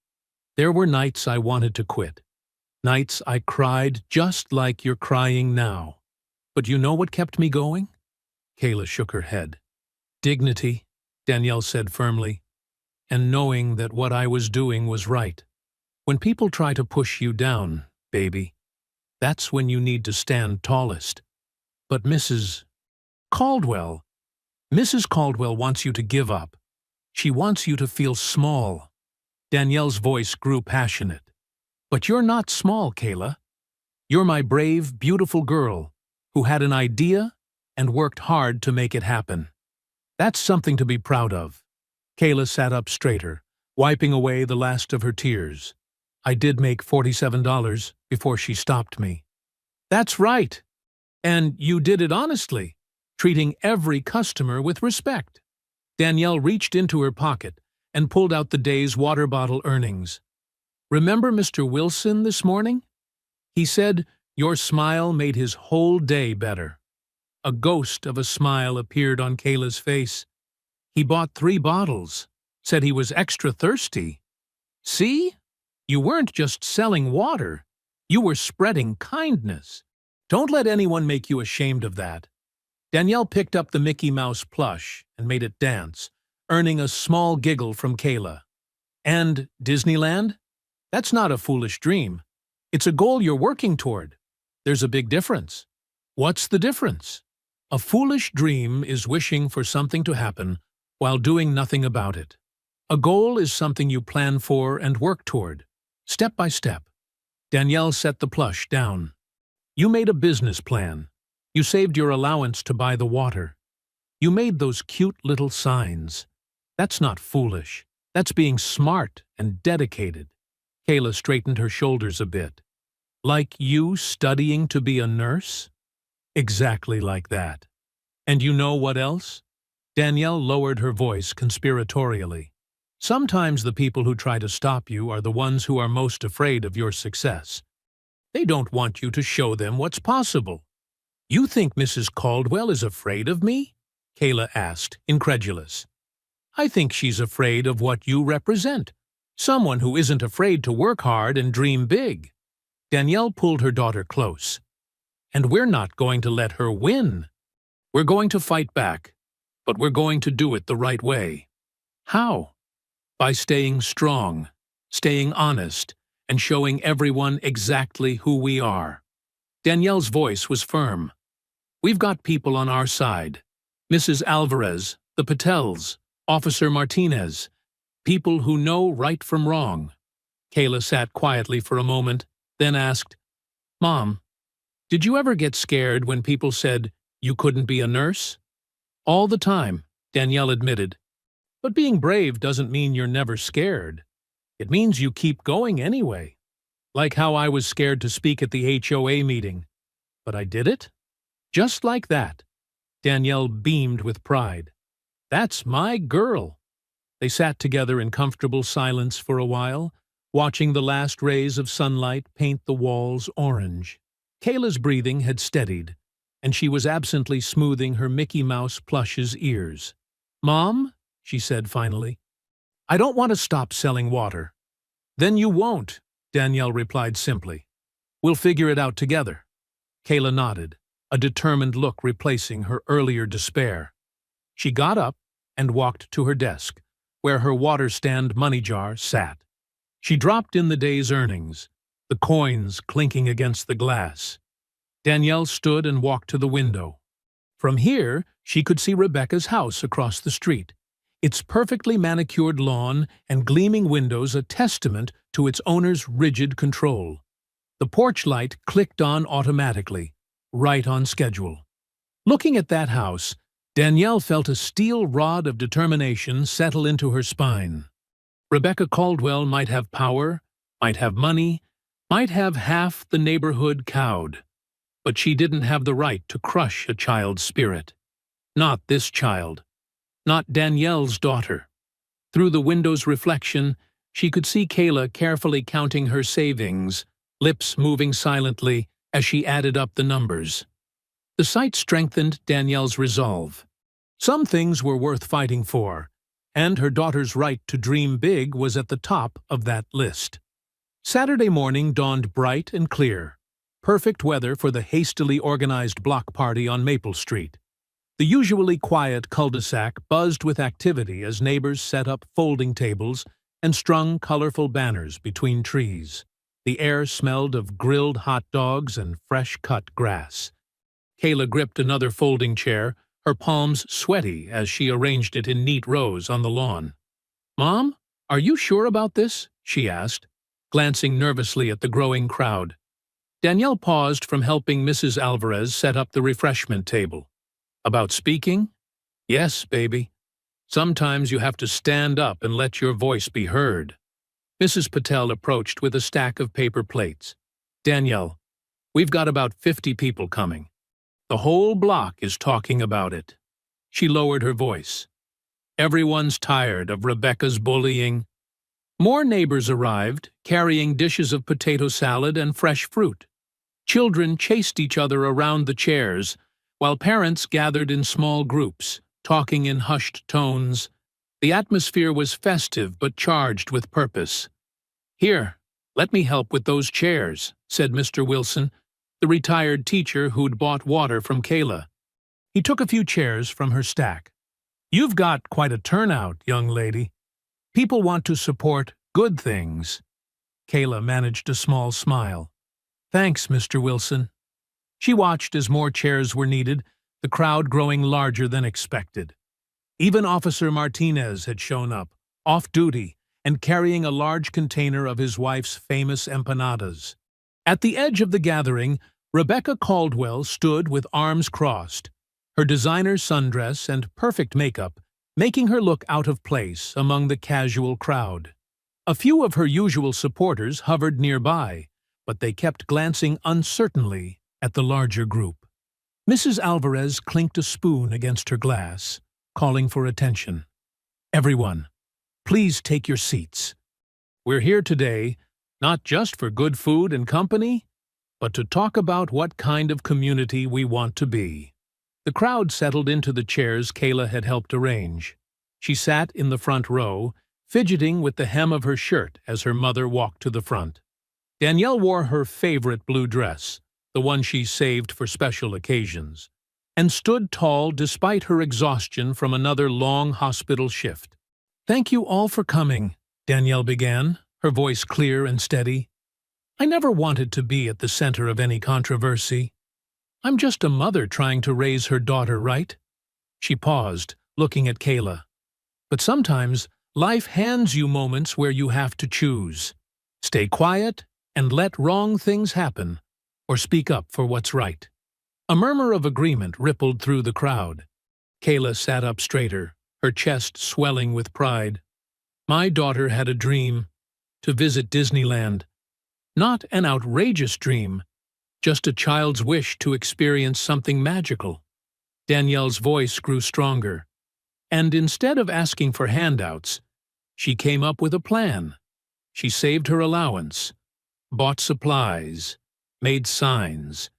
There were nights I wanted to quit. Nights I cried just like you're crying now. But you know what kept me going?" Kayla shook her head. "Dignity," Danielle said firmly, "and knowing that what I was doing was right. When people try to push you down, baby, that's when you need to stand tallest. But Mrs. Caldwell wants you to give up. She wants you to feel small." Danielle's voice grew passionate. "But you're not small, Kayla. You're my brave, beautiful girl who had an idea and worked hard to make it happen. That's something to be proud of." Kayla sat up straighter, wiping away the last of her tears. "I did make $47 before she stopped me." "That's right. And you did it honestly, treating every customer with respect." Danielle reached into her pocket and pulled out the day's water bottle earnings. "Remember Mr. Wilson this morning? He said your smile made his whole day better." A ghost of a smile appeared on Kayla's face. "He bought 3 bottles, said he was extra thirsty. See? You weren't just selling water. You were spreading kindness. Don't let anyone make you ashamed of that." Danielle picked up the Mickey Mouse plush and made it dance, earning a small giggle from Kayla. "And Disneyland? That's not a foolish dream. It's a goal you're working toward. There's a big difference." "What's the difference?" "A foolish dream is wishing for something to happen while doing nothing about it. A goal is something you plan for and work toward, step by step." Danielle set the plush down. "You made a business plan. You saved your allowance to buy the water. You made those cute little signs. That's not foolish. That's being smart and dedicated." Kayla straightened her shoulders a bit. "Like you studying to be a nurse?" "Exactly like that. And you know what else?" Danielle lowered her voice conspiratorially. "Sometimes the people who try to stop you are the ones who are most afraid of your success. They don't want you to show them what's possible." "You think Mrs. Caldwell is afraid of me?" Kayla asked, incredulous. "I think she's afraid of what you represent. Someone who isn't afraid to work hard and dream big. Danielle pulled her daughter close. And we're not going to let her win. We're going to fight back, but we're going to do it the right way. How? By staying strong, staying honest, and showing everyone exactly who we are. Danielle's voice was firm. We've got people on our side. Mrs. Alvarez, the Patels, Officer Martinez, people who know right from wrong. Kayla sat quietly for a moment, then asked, Mom, did you ever get scared when people said you couldn't be a nurse? All the time, Danielle admitted. But being brave doesn't mean you're never scared. It means you keep going anyway. Like how I was scared to speak at the HOA meeting. But I did it? Just like that. Danielle beamed with pride. That's my girl. They sat together in comfortable silence for a while, watching the last rays of sunlight paint the walls orange. Kayla's breathing had steadied, and she was absently smoothing her Mickey Mouse plush's ears. Mom, she said finally, I don't want to stop selling water. Then you won't, Danielle replied simply. We'll figure it out together. Kayla nodded, a determined look replacing her earlier despair. She got up and walked to her desk, where her water stand money jar sat. She dropped in the day's earnings, the coins clinking against the glass. Danielle stood and walked to the window. From here, she could see Rebecca's house across the street, its perfectly manicured lawn and gleaming windows a testament to its owner's rigid control. The porch light clicked on automatically, right on schedule. Looking at that house, Danielle felt a steel rod of determination settle into her spine. Rebecca Caldwell might have power, might have money, might have half the neighborhood cowed, but she didn't have the right to crush a child's spirit. Not this child. Not Danielle's daughter. Through the window's reflection, she could see Kayla carefully counting her savings, lips moving silently as she added up the numbers. The sight strengthened Danielle's resolve. Some things were worth fighting for, and her daughter's right to dream big was at the top of that list. Saturday morning dawned bright and clear, perfect weather for the hastily organized block party on Maple Street. The usually quiet cul-de-sac buzzed with activity as neighbors set up folding tables and strung colorful banners between trees. The air smelled of grilled hot dogs and fresh-cut grass. Kayla gripped another folding chair, her palms sweaty as she arranged it in neat rows on the lawn. "Mom, are you sure about this?" she asked, glancing nervously at the growing crowd. Danielle paused from helping Mrs. Alvarez set up the refreshment table. "About speaking? Yes, baby. Sometimes you have to stand up and let your voice be heard." Mrs. Patel approached with a stack of paper plates. "Danielle, we've got about 50 people coming. The whole block is talking about it." She lowered her voice. "Everyone's tired of Rebecca's bullying." More neighbors arrived, carrying dishes of potato salad and fresh fruit. Children chased each other around the chairs, while parents gathered in small groups, talking in hushed tones. The atmosphere was festive but charged with purpose. "Here, let me help with those chairs," said Mr. Wilson, the retired teacher who'd bought water from Kayla. He took a few chairs from her stack. "You've got quite a turnout, young lady. People want to support good things." Kayla managed a small smile. "Thanks, Mr. Wilson." She watched as more chairs were needed, the crowd growing larger than expected. Even Officer Martinez had shown up, off-duty, and carrying a large container of his wife's famous empanadas. At the edge of the gathering, Rebecca Caldwell stood with arms crossed, her designer sundress and perfect makeup making her look out of place among the casual crowd. A few of her usual supporters hovered nearby, but they kept glancing uncertainly at the larger group. Mrs. Alvarez clinked a spoon against her glass, calling for attention. "Everyone, please take your seats. We're here today, not just for good food and company, but to talk about what kind of community we want to be." The crowd settled into the chairs Kayla had helped arrange. She sat in the front row, fidgeting with the hem of her shirt as her mother walked to the front. Danielle wore her favorite blue dress, the one she saved for special occasions, and stood tall despite her exhaustion from another long hospital shift. "Thank you all for coming," Danielle began, her voice clear and steady. "I never wanted to be at the center of any controversy. I'm just a mother trying to raise her daughter right." She paused, looking at Kayla. "But sometimes life hands you moments where you have to choose. Stay quiet and let wrong things happen, or speak up for what's right." A murmur of agreement rippled through the crowd. Kayla sat up straighter, her chest swelling with pride. "My daughter had a dream, to visit Disneyland. Not an outrageous dream, just a child's wish to experience something magical." Danielle's voice grew stronger, and instead of asking for handouts, she came up with a plan. She saved her allowance, bought supplies, made signs,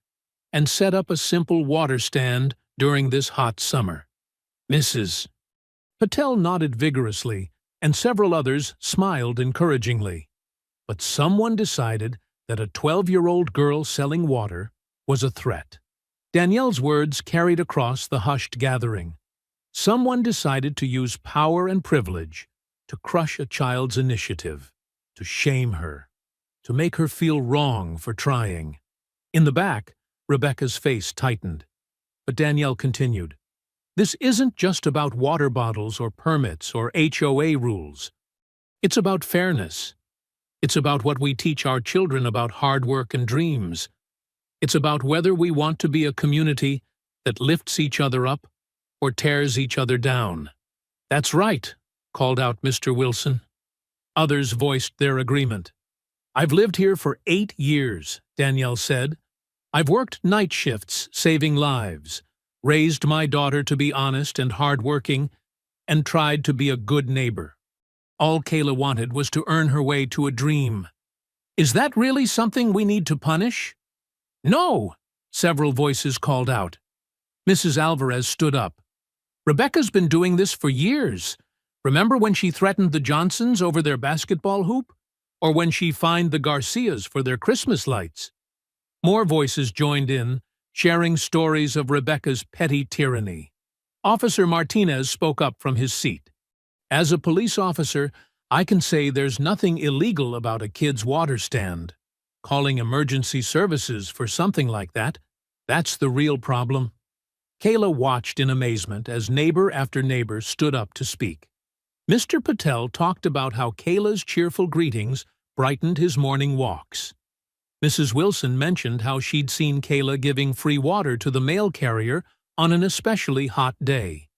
and set up a simple water stand during this hot summer. Mrs. Patel nodded vigorously, and several others smiled encouragingly. But someone decided that a 12-year-old girl selling water was a threat. Danielle's words carried across the hushed gathering. Someone decided to use power and privilege to crush a child's initiative, to shame her, to make her feel wrong for trying. In the back, Rebecca's face tightened. But Danielle continued, "This isn't just about water bottles or permits or HOA rules. It's about fairness. It's about what we teach our children about hard work and dreams. It's about whether we want to be a community that lifts each other up or tears each other down." "That's right," called out Mr. Wilson. Others voiced their agreement. "I've lived here for 8 years," Danielle said. "I've worked night shifts saving lives, raised my daughter to be honest and hardworking, and tried to be a good neighbor. All Kayla wanted was to earn her way to a dream. Is that really something we need to punish?" "No!" several voices called out. Mrs. Alvarez stood up. "Rebecca's been doing this for years. Remember when she threatened the Johnsons over their basketball hoop? Or when she fined the Garcias for their Christmas lights?" More voices joined in, sharing stories of Rebecca's petty tyranny. Officer Martinez spoke up from his seat. "As a police officer, I can say there's nothing illegal about a kid's water stand. Calling emergency services for something like that, that's the real problem." Kayla watched in amazement as neighbor after neighbor stood up to speak. Mr. Patel talked about how Kayla's cheerful greetings brightened his morning walks. Mrs. Wilson mentioned how she'd seen Kayla giving free water to the mail carrier on an especially hot day.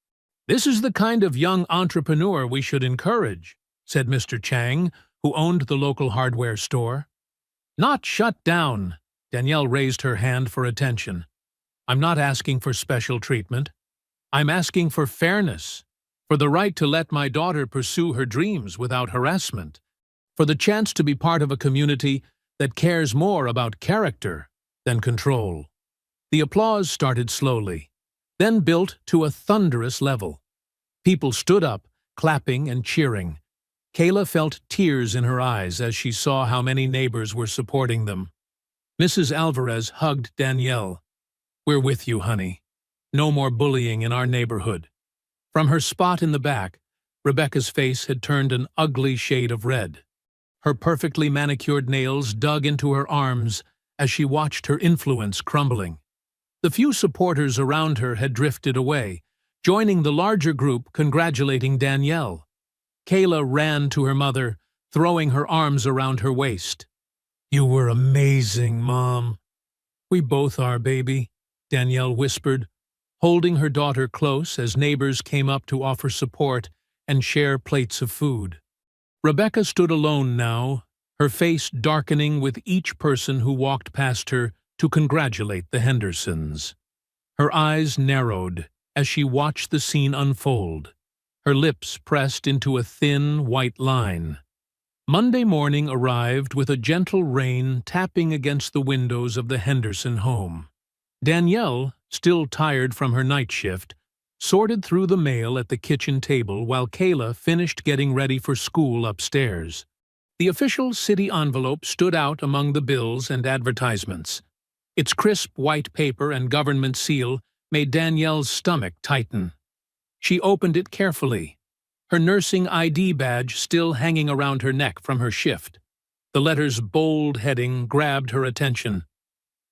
"This is the kind of young entrepreneur we should encourage," said Mr. Chang, who owned the local hardware store. "Not shut down," Danielle raised her hand for attention. "I'm not asking for special treatment. I'm asking for fairness, for the right to let my daughter pursue her dreams without harassment, for the chance to be part of a community that cares more about character than control." The applause started slowly, then built to a thunderous level. People stood up, clapping and cheering. Kayla felt tears in her eyes as she saw how many neighbors were supporting them. Mrs. Alvarez hugged Danielle. "We're with you, honey. No more bullying in our neighborhood." From her spot in the back, Rebecca's face had turned an ugly shade of red. Her perfectly manicured nails dug into her arms as she watched her influence crumbling. The few supporters around her had drifted away, joining the larger group congratulating Danielle. Kayla ran to her mother, throwing her arms around her waist. "You were amazing, Mom." "We both are, baby," Danielle whispered, holding her daughter close as neighbors came up to offer support and share plates of food. Rebecca stood alone now, her face darkening with each person who walked past her to congratulate the Hendersons. Her eyes narrowed as she watched the scene unfold, her lips pressed into a thin, white line. Monday morning arrived with a gentle rain tapping against the windows of the Henderson home. Danielle, still tired from her night shift, sorted through the mail at the kitchen table while Kayla finished getting ready for school upstairs. The official city envelope stood out among the bills and advertisements. Its crisp white paper and government seal made Danielle's stomach tighten. She opened it carefully, her nursing ID badge still hanging around her neck from her shift. The letter's bold heading grabbed her attention.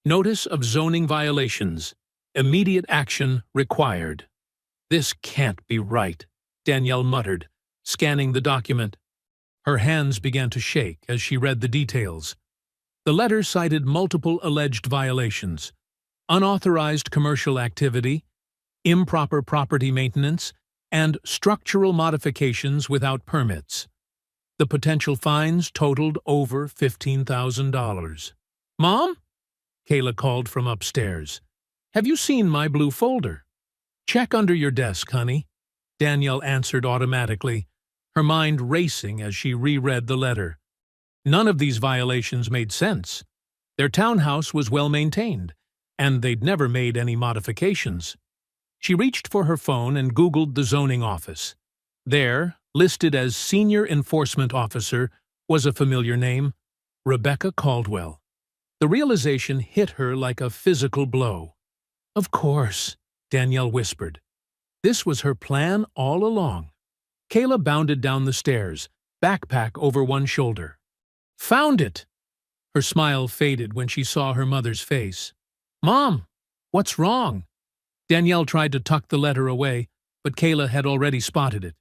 Notice of zoning violations. Immediate action required. "This can't be right," Danielle muttered, scanning the document. Her hands began to shake as she read the details. The letter cited multiple alleged violations: unauthorized commercial activity, improper property maintenance, and structural modifications without permits. The potential fines totaled over $15,000. "Mom?" Kayla called from upstairs. "Have you seen my blue folder?" "Check under your desk, honey," Danielle answered automatically, her mind racing as she reread the letter. None of these violations made sense. Their townhouse was well maintained, and they'd never made any modifications. She reached for her phone and Googled the zoning office. There, listed as Senior Enforcement Officer, was a familiar name: Rebecca Caldwell. The realization hit her like a physical blow. "Of course," Danielle whispered. This was her plan all along. Kayla bounded down the stairs, backpack over one shoulder. "Found it!" Her smile faded when she saw her mother's face. "Mom, what's wrong?" Danielle tried to tuck the letter away, but Kayla had already spotted it.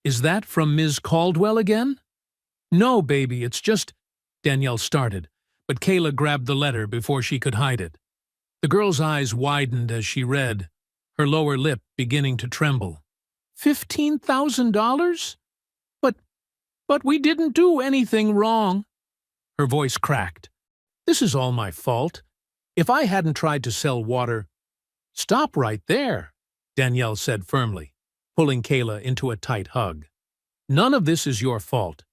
"Is that from Ms. Caldwell again?" "No, baby, it's just—" Danielle started, but Kayla grabbed the letter before she could hide it. The girl's eyes widened as she read, her lower lip beginning to tremble. $15,000? But we didn't do anything wrong." Her voice cracked. "This is all my fault. If I hadn't tried to sell water—" "Stop right there," Danielle said firmly, pulling Kayla into a tight hug. "None of this is your fault.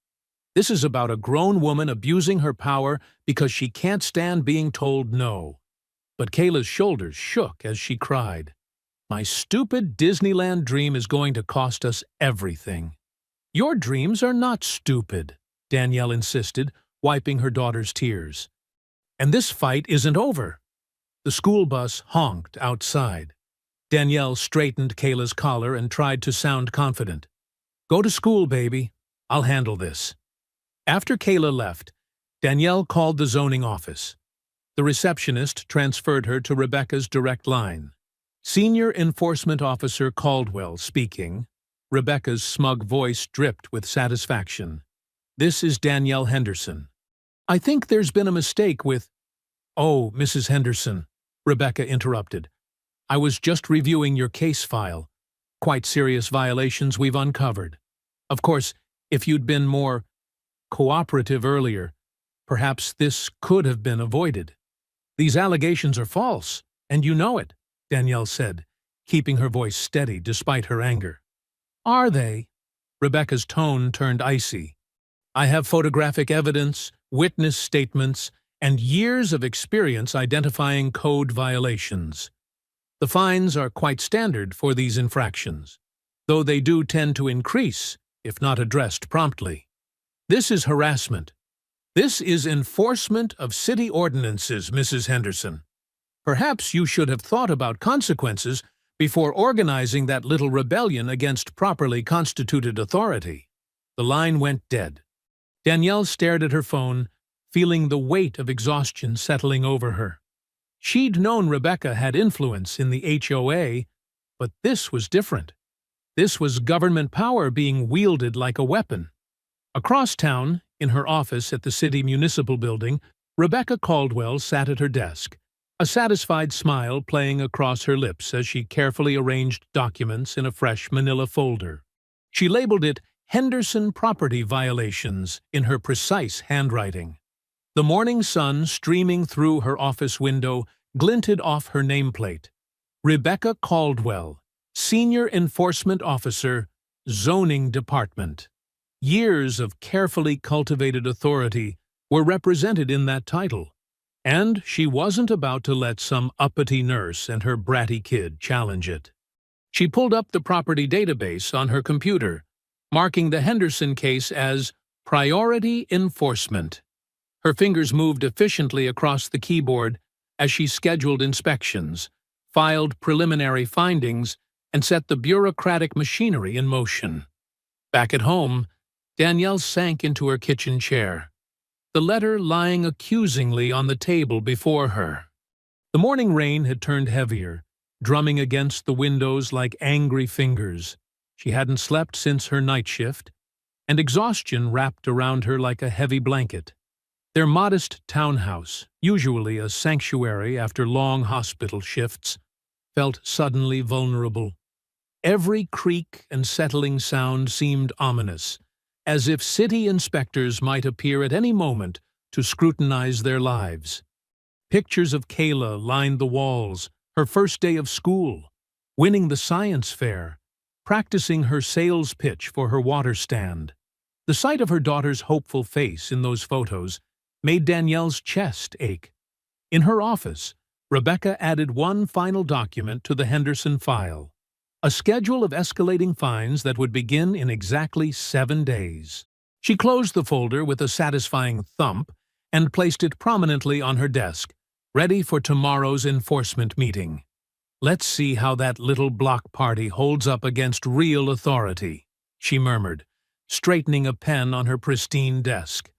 This is about a grown woman abusing her power because she can't stand being told no." But Kayla's shoulders shook as she cried. "My stupid Disneyland dream is going to cost us everything." "Your dreams are not stupid," Danielle insisted, wiping her daughter's tears. "And this fight isn't over." The school bus honked outside. Danielle straightened Kayla's collar and tried to sound confident. "Go to school, baby. I'll handle this." After Kayla left, Danielle called the zoning office. The receptionist transferred her to Rebecca's direct line. "Senior Enforcement Officer Caldwell speaking." Rebecca's smug voice dripped with satisfaction. "This is Danielle Henderson. I think there's been a mistake with—" "Oh, Mrs. Henderson," Rebecca interrupted. "I was just reviewing your case file. Quite serious violations we've uncovered. Of course, if you'd been more cooperative earlier, perhaps this could have been avoided." "These allegations are false, and you know it," Danielle said, keeping her voice steady despite her anger. "Are they?" Rebecca's tone turned icy. "I have photographic evidence, witness statements, and years of experience identifying code violations. The fines are quite standard for these infractions, though they do tend to increase if not addressed promptly. This is harassment. This is enforcement of city ordinances, Mrs. Henderson. Perhaps you should have thought about consequences before organizing that little rebellion against properly constituted authority." The line went dead. Danielle stared at her phone, feeling the weight of exhaustion settling over her. She'd known Rebecca had influence in the HOA, but this was different. This was government power being wielded like a weapon. Across town, in her office at the city municipal building, Rebecca Caldwell sat at her desk, a satisfied smile playing across her lips as she carefully arranged documents in a fresh manila folder. She labeled it Henderson Property Violations in her precise handwriting. The morning sun streaming through her office window glinted off her nameplate. Rebecca Caldwell, Senior Enforcement Officer, Zoning Department. Years of carefully cultivated authority were represented in that title, and she wasn't about to let some uppity nurse and her bratty kid challenge it. She pulled up the property database on her computer, marking the Henderson case as priority enforcement. Her fingers moved efficiently across the keyboard as she scheduled inspections, filed preliminary findings, and set the bureaucratic machinery in motion. Back at home, Danielle sank into her kitchen chair, the letter lying accusingly on the table before her. The morning rain had turned heavier, drumming against the windows like angry fingers. She hadn't slept since her night shift, and exhaustion wrapped around her like a heavy blanket. Their modest townhouse, usually a sanctuary after long hospital shifts, felt suddenly vulnerable. Every creak and settling sound seemed ominous, as if city inspectors might appear at any moment to scrutinize their lives. Pictures of Kayla lined the walls, her first day of school, winning the science fair, practicing her sales pitch for her water stand. The sight of her daughter's hopeful face in those photos made Danielle's chest ache. In her office, Rebecca added one final document to the Henderson file, a schedule of escalating fines that would begin in exactly 7 days. She closed the folder with a satisfying thump and placed it prominently on her desk, ready for tomorrow's enforcement meeting. "Let's see how that little block party holds up against real authority," she murmured, straightening a pen on her pristine desk.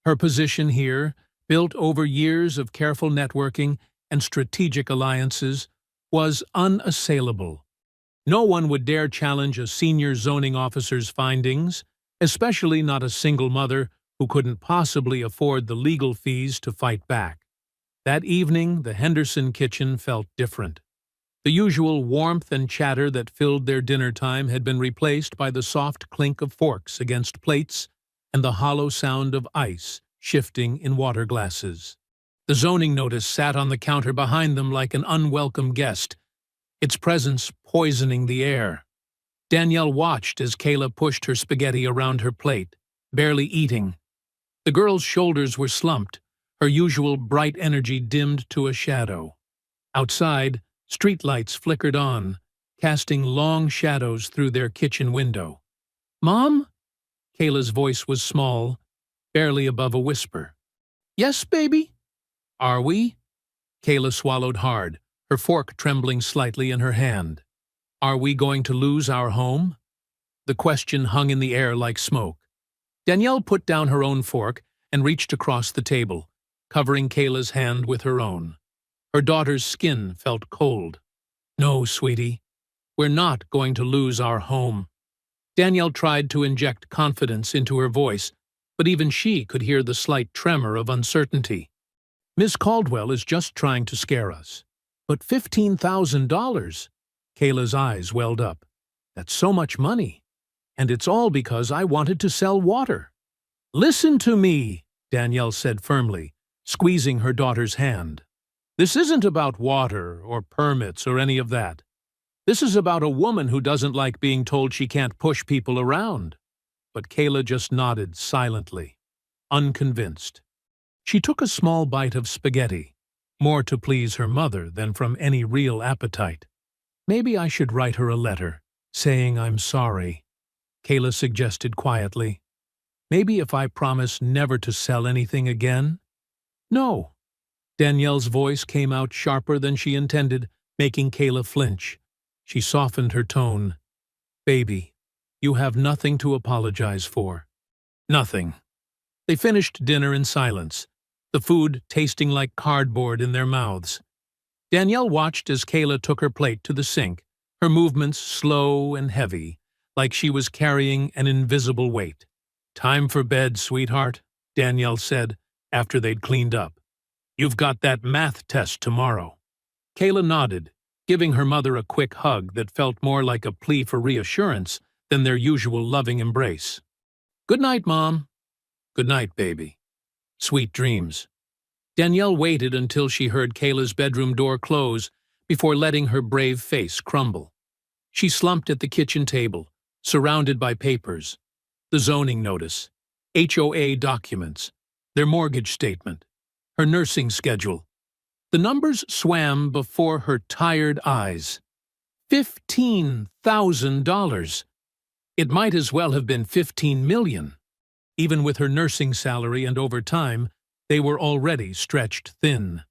Her position here, built over years of careful networking and strategic alliances, was unassailable. No one would dare challenge a senior zoning officer's findings, especially not a single mother who couldn't possibly afford the legal fees to fight back. That evening, the Henderson kitchen felt different. The usual warmth and chatter that filled their dinner time had been replaced by the soft clink of forks against plates and the hollow sound of ice shifting in water glasses. The zoning notice sat on the counter behind them like an unwelcome guest, its presence poisoning the air. Danielle watched as Kayla pushed her spaghetti around her plate, barely eating. The girl's shoulders were slumped, her usual bright energy dimmed to a shadow. Outside, streetlights flickered on, casting long shadows through their kitchen window. "Mom?" Kayla's voice was small, barely above a whisper. "Yes, baby?" "Are we?" Kayla swallowed hard, her fork trembling slightly in her hand. "Are we going to lose our home?" The question hung in the air like smoke. Danielle put down her own fork and reached across the table, covering Kayla's hand with her own. Her daughter's skin felt cold. "No, sweetie, we're not going to lose our home." Danielle tried to inject confidence into her voice, but even she could hear the slight tremor of uncertainty. "Miss Caldwell is just trying to scare us." "But $15,000! Kayla's eyes welled up. "That's so much money. And it's all because I wanted to sell water." "Listen to me," Danielle said firmly, squeezing her daughter's hand. "This isn't about water or permits or any of that. This is about a woman who doesn't like being told she can't push people around." But Kayla just nodded silently, unconvinced. She took a small bite of spaghetti, more to please her mother than from any real appetite. "Maybe I should write her a letter, saying I'm sorry," Kayla suggested quietly. "Maybe if I promise never to sell anything again?" "No." Danielle's voice came out sharper than she intended, making Kayla flinch. She softened her tone. "Baby, you have nothing to apologize for." "Nothing." They finished dinner in silence, the food tasting like cardboard in their mouths. Danielle watched as Kayla took her plate to the sink, her movements slow and heavy, like she was carrying an invisible weight. "Time for bed, sweetheart," Danielle said, after they'd cleaned up. "You've got that math test tomorrow." Kayla nodded, giving her mother a quick hug that felt more like a plea for reassurance than their usual loving embrace. "Good night, Mom." "Good night, baby. Sweet dreams." Danielle waited until she heard Kayla's bedroom door close before letting her brave face crumble. She slumped at the kitchen table, surrounded by papers, the zoning notice, HOA documents, their mortgage statement, her nursing schedule. The numbers swam before her tired eyes. $15,000. It might as well have been $15 million. Even with her nursing salary and overtime, they were already stretched thin.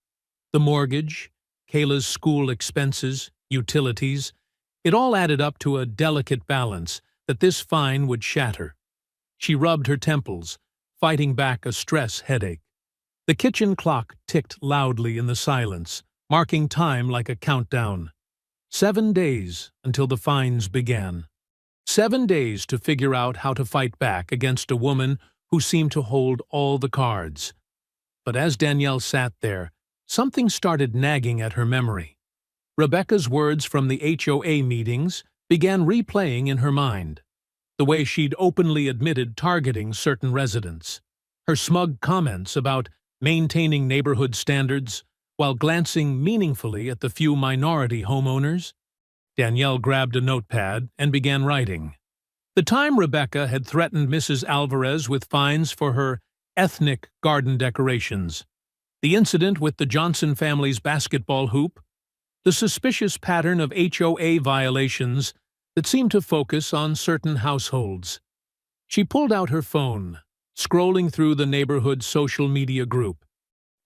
The mortgage, Kayla's school expenses, utilities, it all added up to a delicate balance that this fine would shatter. She rubbed her temples, fighting back a stress headache. The kitchen clock ticked loudly in the silence, marking time like a countdown. 7 days until the fines began. 7 days to figure out how to fight back against a woman who seemed to hold all the cards. But as Danielle sat there, something started nagging at her memory. Rebecca's words from the HOA meetings began replaying in her mind. The way she'd openly admitted targeting certain residents. Her smug comments about maintaining neighborhood standards while glancing meaningfully at the few minority homeowners. Danielle grabbed a notepad and began writing. The time Rebecca had threatened Mrs. Alvarez with fines for her ethnic garden decorations, the incident with the Johnson family's basketball hoop, the suspicious pattern of HOA violations that seemed to focus on certain households. She pulled out her phone, scrolling through the neighborhood social media group.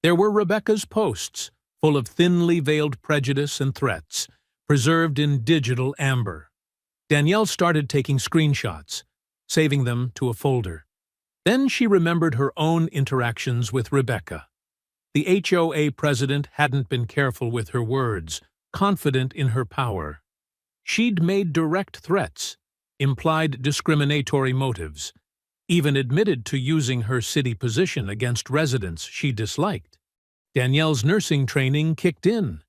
There were Rebecca's posts, full of thinly veiled prejudice and threats, preserved in digital amber. Danielle started taking screenshots, saving them to a folder. Then she remembered her own interactions with Rebecca. The HOA president hadn't been careful with her words, confident in her power. She'd made direct threats, implied discriminatory motives, even admitted to using her city position against residents she disliked. Danielle's nursing training kicked in.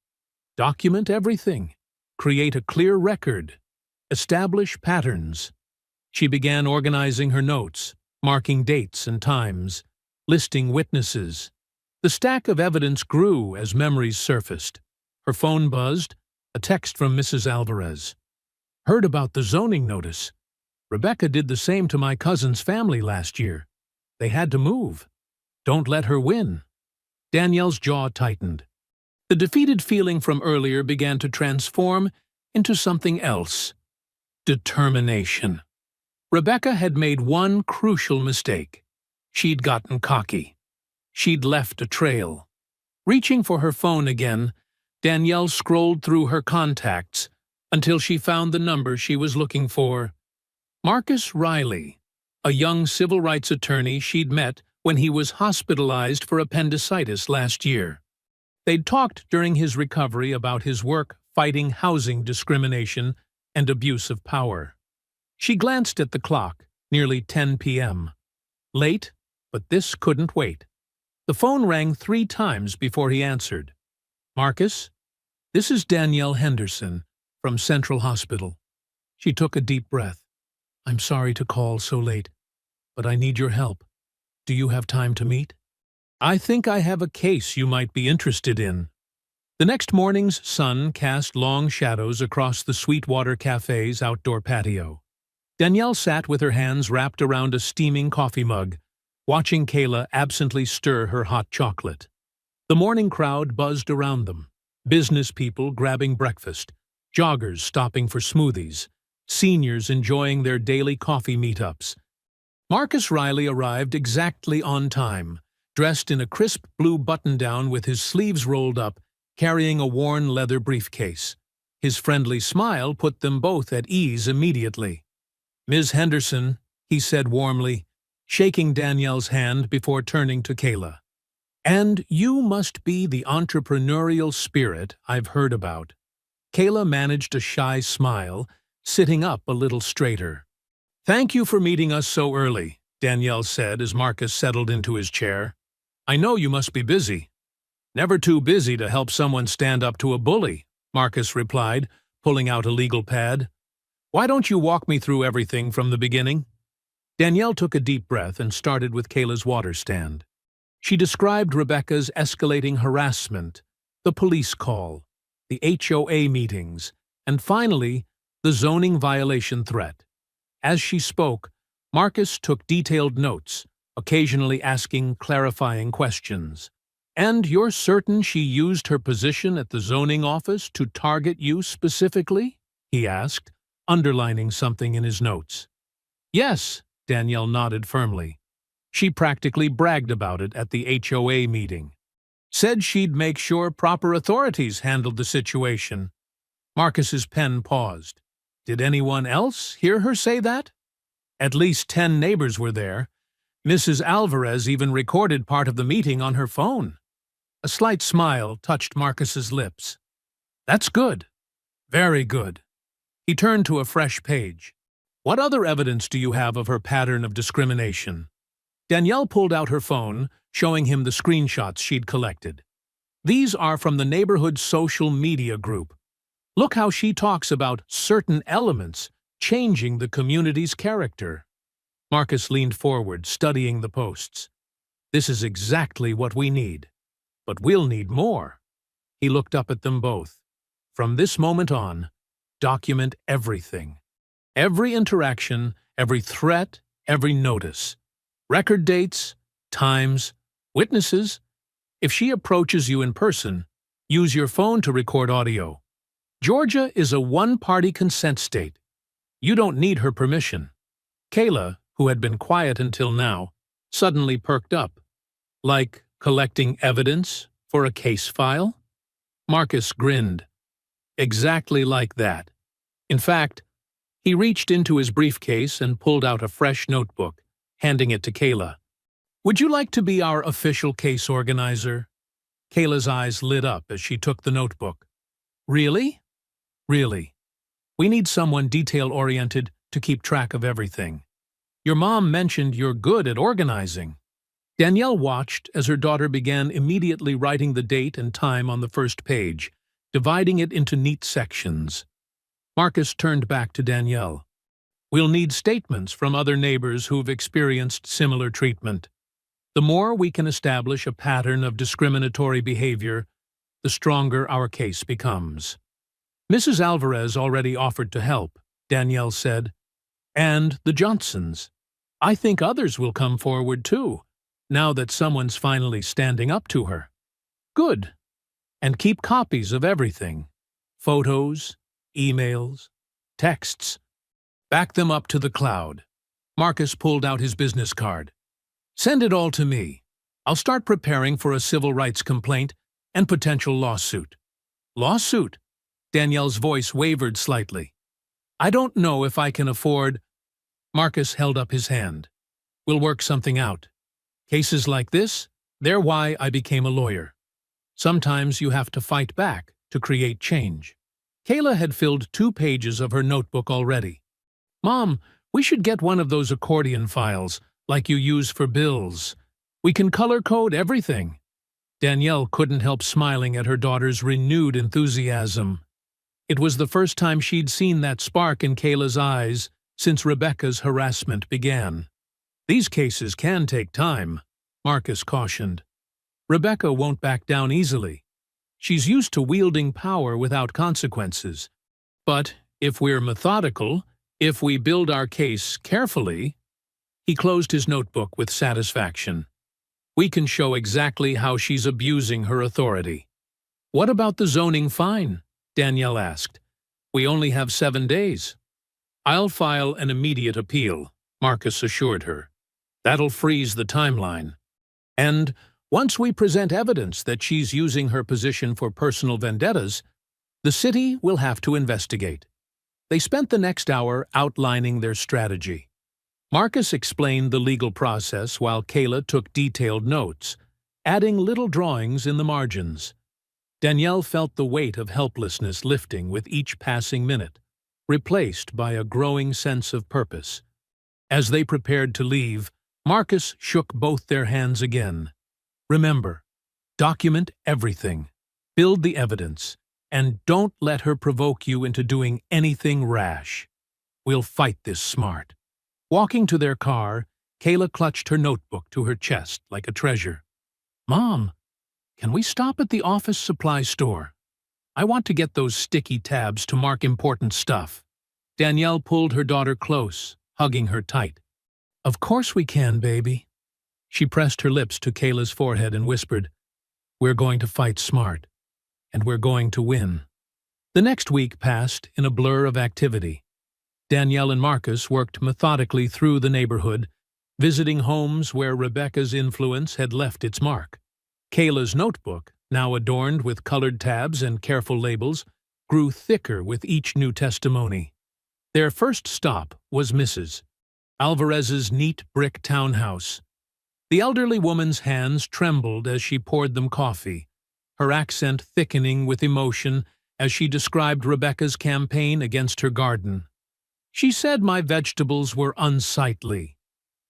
Document everything. Create a clear record. Establish patterns. She began organizing her notes, marking dates and times, listing witnesses. The stack of evidence grew as memories surfaced. Her phone buzzed, a text from Mrs. Alvarez. Heard about the zoning notice. Rebecca did the same to my cousin's family last year. They had to move. Don't let her win. Danielle's jaw tightened. The defeated feeling from earlier began to transform into something else. Determination. Rebecca had made one crucial mistake. She'd gotten cocky. She'd left a trail. Reaching for her phone again, Danielle scrolled through her contacts until she found the number she was looking for. Marcus Riley, a young civil rights attorney she'd met when he was hospitalized for appendicitis last year. They'd talked during his recovery about his work fighting housing discrimination and abuse of power. She glanced at the clock, nearly 10 p.m. Late, but this couldn't wait. The phone rang 3 times before he answered. Marcus, this is Danielle Henderson from Central Hospital. She took a deep breath. I'm sorry to call so late, but I need your help. Do you have time to meet? I think I have a case you might be interested in. The next morning's sun cast long shadows across the Sweetwater Cafe's outdoor patio. Danielle sat with her hands wrapped around a steaming coffee mug, watching Kayla absently stir her hot chocolate. The morning crowd buzzed around them, business people grabbing breakfast, joggers stopping for smoothies, seniors enjoying their daily coffee meetups. Marcus Riley arrived exactly on time, dressed in a crisp blue button-down with his sleeves rolled up, carrying a worn leather briefcase. His friendly smile put them both at ease immediately. Ms. Henderson, he said warmly, shaking Danielle's hand before turning to Kayla. And you must be the entrepreneurial spirit I've heard about. Kayla managed a shy smile, sitting up a little straighter. Thank you for meeting us so early, Danielle said as Marcus settled into his chair. I know you must be busy. Never too busy to help someone stand up to a bully, Marcus replied, pulling out a legal pad. Why don't you walk me through everything from the beginning? Danielle took a deep breath and started with Kayla's water stand. She described Rebecca's escalating harassment, the police call, the HOA meetings, and finally, the zoning violation threat. As she spoke, Marcus took detailed notes, occasionally asking clarifying questions. And you're certain she used her position at the zoning office to target you specifically? he asked, underlining something in his notes. Yes, Danielle nodded firmly. She practically bragged about it at the HOA meeting. Said she'd make sure proper authorities handled the situation. Marcus's pen paused. Did anyone else hear her say that? At least 10 neighbors were there. Mrs. Alvarez even recorded part of the meeting on her phone. A slight smile touched Marcus's lips. That's good. Very good. He turned to a fresh page. What other evidence do you have of her pattern of discrimination? Danielle pulled out her phone, showing him the screenshots she'd collected. These are from the neighborhood social media group. Look how she talks about certain elements changing the community's character. Marcus leaned forward, studying the posts. This is exactly what we need. But we'll need more. He looked up at them both. From this moment on, document everything. Every interaction, every threat, every notice. Record dates, times, witnesses. If she approaches you in person, use your phone to record audio. Georgia is a one-party consent state. You don't need her permission. Kayla, who had been quiet until now, suddenly perked up. Like collecting evidence for a case file? Marcus grinned. Exactly like that. In fact, he reached into his briefcase and pulled out a fresh notebook, handing it to Kayla. Would you like to be our official case organizer? Kayla's eyes lit up as she took the notebook. Really? Really. We need someone detail-oriented to keep track of everything. Your mom mentioned you're good at organizing. Danielle watched as her daughter began immediately writing the date and time on the first page, dividing it into neat sections. Marcus turned back to Danielle. We'll need statements from other neighbors who've experienced similar treatment. The more we can establish a pattern of discriminatory behavior, the stronger our case becomes. Mrs. Alvarez already offered to help, Danielle said. And the Johnsons. I think others will come forward too, now that someone's finally standing up to her. Good. And keep copies of everything. Photos, emails, texts. Back them up to the cloud. Marcus pulled out his business card. Send it all to me. I'll start preparing for a civil rights complaint and potential lawsuit. Lawsuit? Danielle's voice wavered slightly. I don't know if I can afford... Marcus held up his hand. We'll work something out. Cases like this, they're why I became a lawyer. Sometimes you have to fight back to create change. Kayla had filled 2 pages of her notebook already. Mom, we should get one of those accordion files, like you use for bills. We can color code everything. Danielle couldn't help smiling at her daughter's renewed enthusiasm. It was the first time she'd seen that spark in Kayla's eyes since Rebecca's harassment began. These cases can take time, Marcus cautioned. Rebecca won't back down easily. She's used to wielding power without consequences. But if we're methodical, if we build our case carefully... He closed his notebook with satisfaction. We can show exactly how she's abusing her authority. What about the zoning fine? Danielle asked. We only have 7 days. I'll file an immediate appeal, Marcus assured her. That'll freeze the timeline. And once we present evidence that she's using her position for personal vendettas, the city will have to investigate. They spent the next hour outlining their strategy. Marcus explained the legal process while Kayla took detailed notes, adding little drawings in the margins. Danielle felt the weight of helplessness lifting with each passing minute, replaced by a growing sense of purpose. As they prepared to leave, Marcus shook both their hands again. Remember, document everything, build the evidence, and don't let her provoke you into doing anything rash. We'll fight this smart. Walking to their car, Kayla clutched her notebook to her chest like a treasure. Mom, can we stop at the office supply store? I want to get those sticky tabs to mark important stuff. Danielle pulled her daughter close, hugging her tight. Of course we can, baby. She pressed her lips to Kayla's forehead and whispered, We're going to fight smart, and we're going to win. The next week passed in a blur of activity. Danielle and Marcus worked methodically through the neighborhood, visiting homes where Rebecca's influence had left its mark. Kayla's notebook, now adorned with colored tabs and careful labels, grew thicker with each new testimony. Their first stop was Mrs. Alvarez's neat brick townhouse. The elderly woman's hands trembled as she poured them coffee, her accent thickening with emotion as she described Rebecca's campaign against her garden. "She said my vegetables were unsightly,"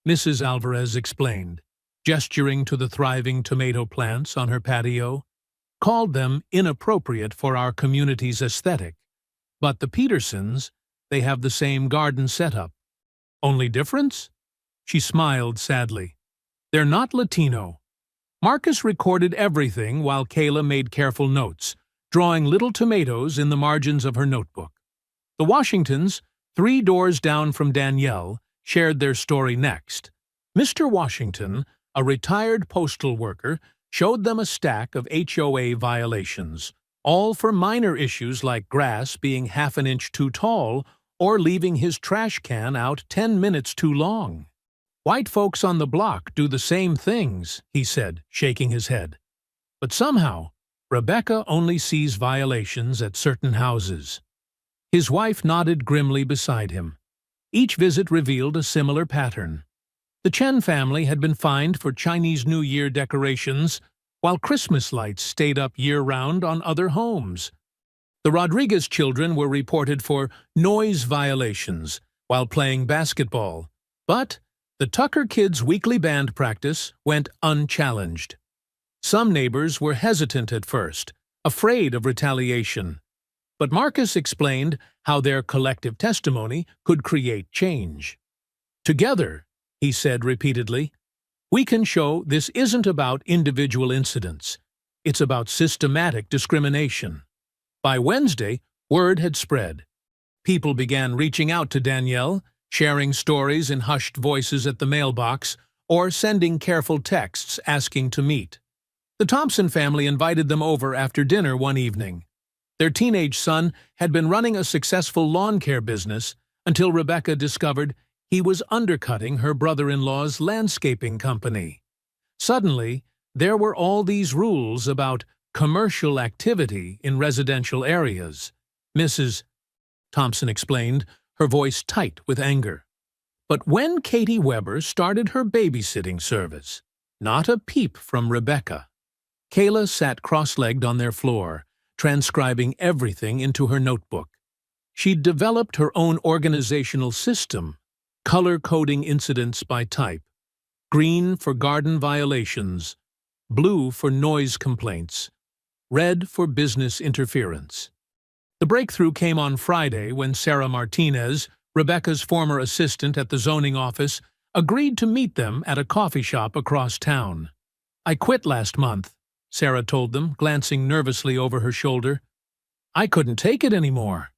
Mrs. Alvarez explained, gesturing to the thriving tomato plants on her patio. "Called them inappropriate for our community's aesthetic. But the Petersons, they have the same garden setup. Only difference?" She smiled sadly. "They're not Latino." Marcus recorded everything while Kayla made careful notes, drawing little tomatoes in the margins of her notebook. The Washingtons, 3 doors down from Danielle, shared their story next. Mr. Washington, a retired postal worker, showed them a stack of HOA violations, all for minor issues like grass being half an inch too tall or leaving his trash can out 10 minutes too long. "White folks on the block do the same things," he said, shaking his head. "But somehow, Rebecca only sees violations at certain houses." His wife nodded grimly beside him. Each visit revealed a similar pattern. The Chen family had been fined for Chinese New Year decorations, while Christmas lights stayed up year-round on other homes. The Rodriguez children were reported for noise violations while playing basketball, but the Tucker kids' weekly band practice went unchallenged. Some neighbors were hesitant at first, afraid of retaliation. But Marcus explained how their collective testimony could create change. "Together," he said repeatedly, "we can show this isn't about individual incidents. It's about systematic discrimination." By Wednesday, word had spread. People began reaching out to Danielle, sharing stories in hushed voices at the mailbox, or sending careful texts asking to meet. The Thompson family invited them over after dinner one evening. Their teenage son had been running a successful lawn care business until Rebecca discovered he was undercutting her brother-in-law's landscaping company. Suddenly, there were all these rules about commercial activity in residential areas. Mrs. Thompson explained, her voice tight with anger. But when Katie Weber started her babysitting service, not a peep from Rebecca. Kayla sat cross-legged on their floor, transcribing everything into her notebook. She'd developed her own organizational system, color-coding incidents by type. Green for garden violations, blue for noise complaints, red for business interference. The breakthrough came on Friday when Sarah Martinez, Rebecca's former assistant at the zoning office, agreed to meet them at a coffee shop across town. "I quit last month," Sarah told them, glancing nervously over her shoulder. "I couldn't take it anymore."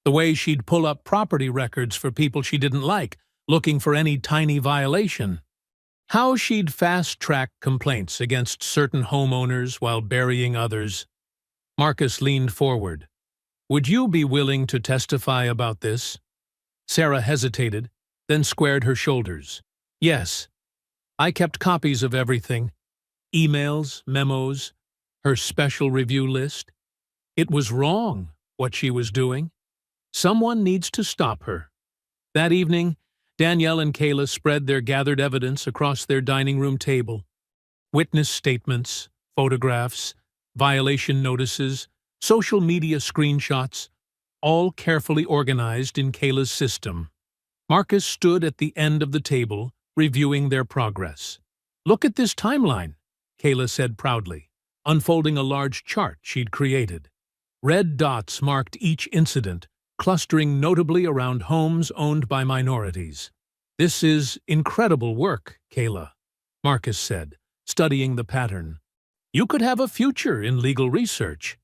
The way she'd pull up property records for people she didn't like, looking for any tiny violation. How she'd fast-track complaints against certain homeowners while burying others. Marcus leaned forward. "Would you be willing to testify about this?" Sarah hesitated, then squared her shoulders. "Yes. I kept copies of everything. Emails, memos, her special review list. It was wrong, what she was doing. Someone needs to stop her." That evening, Danielle and Kayla spread their gathered evidence across their dining room table. Witness statements, photographs, violation notices, social media screenshots, all carefully organized in Kayla's system. Marcus stood at the end of the table, reviewing their progress. "Look at this timeline," Kayla said proudly, unfolding a large chart she'd created. Red dots marked each incident, clustering notably around homes owned by minorities. "This is incredible work, Kayla," Marcus said, studying the pattern. "You could have a future in legal research."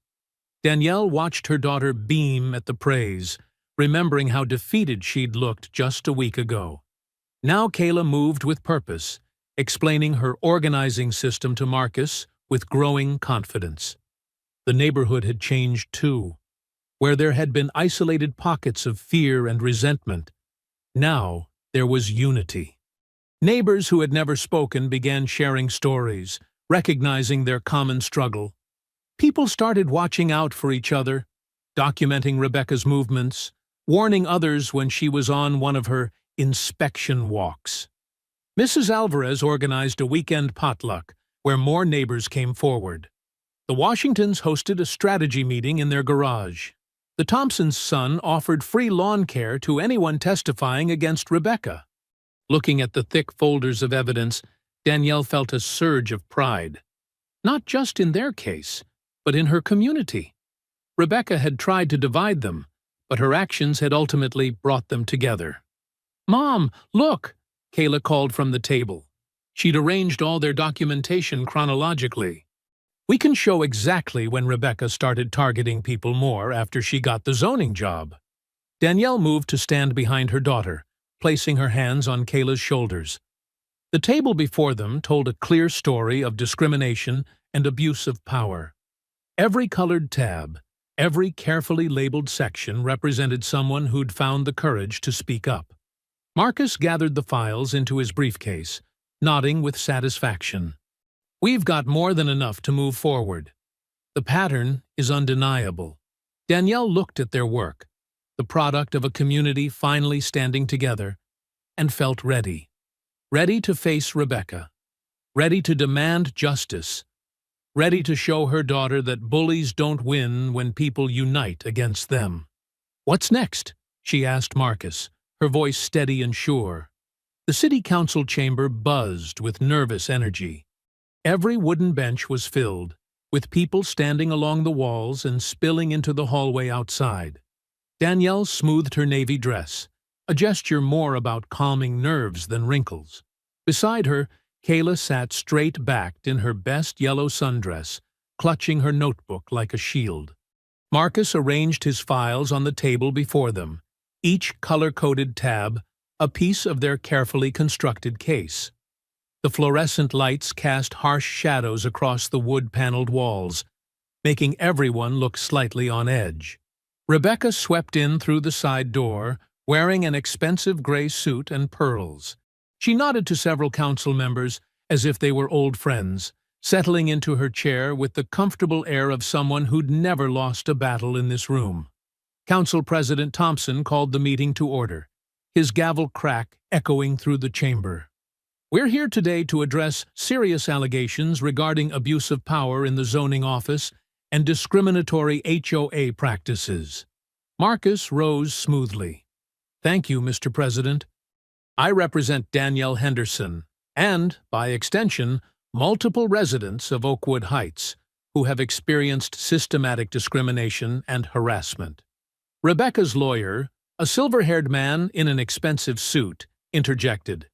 Danielle watched her daughter beam at the praise, remembering how defeated she'd looked just a week ago. Now Kayla moved with purpose, explaining her organizing system to Marcus with growing confidence. The neighborhood had changed too. Where there had been isolated pockets of fear and resentment, now there was unity. Neighbors who had never spoken began sharing stories, recognizing their common struggle. People started watching out for each other, documenting Rebecca's movements, warning others when she was on one of her inspection walks. Mrs. Alvarez organized a weekend potluck where more neighbors came forward. The Washingtons hosted a strategy meeting in their garage. The Thompsons' son offered free lawn care to anyone testifying against Rebecca. Looking at the thick folders of evidence, Danielle felt a surge of pride. Not just in their case, but in her community. Rebecca had tried to divide them, but her actions had ultimately brought them together. "Mom, look!" Kayla called from the table. She'd arranged all their documentation chronologically. "We can show exactly when Rebecca started targeting people more after she got the zoning job." Danielle moved to stand behind her daughter, placing her hands on Kayla's shoulders. The table before them told a clear story of discrimination and abuse of power. Every colored tab, every carefully labeled section represented someone who'd found the courage to speak up. Marcus gathered the files into his briefcase, nodding with satisfaction. "We've got more than enough to move forward. The pattern is undeniable." Danielle looked at their work, the product of a community finally standing together, and felt ready. Ready to face Rebecca. Ready to demand justice. Ready to show her daughter that bullies don't win when people unite against them. "What's next?" she asked Marcus, her voice steady and sure. The city council chamber buzzed with nervous energy. Every wooden bench was filled, with people standing along the walls and spilling into the hallway outside. Danielle smoothed her navy dress, a gesture more about calming nerves than wrinkles. Beside her, Kayla sat straight-backed in her best yellow sundress, clutching her notebook like a shield. Marcus arranged his files on the table before them, each color-coded tab a piece of their carefully constructed case. The fluorescent lights cast harsh shadows across the wood-paneled walls, making everyone look slightly on edge. Rebecca swept in through the side door, wearing an expensive gray suit and pearls. She nodded to several council members as if they were old friends, settling into her chair with the comfortable air of someone who'd never lost a battle in this room. Council President Thompson called the meeting to order, his gavel crack echoing through the chamber. "We're here today to address serious allegations regarding abuse of power in the zoning office and discriminatory HOA practices." Marcus rose smoothly. "Thank you, Mr. President. I represent Danielle Henderson and, by extension, multiple residents of Oakwood Heights who have experienced systematic discrimination and harassment." Rebecca's lawyer, a silver-haired man in an expensive suit, interjected.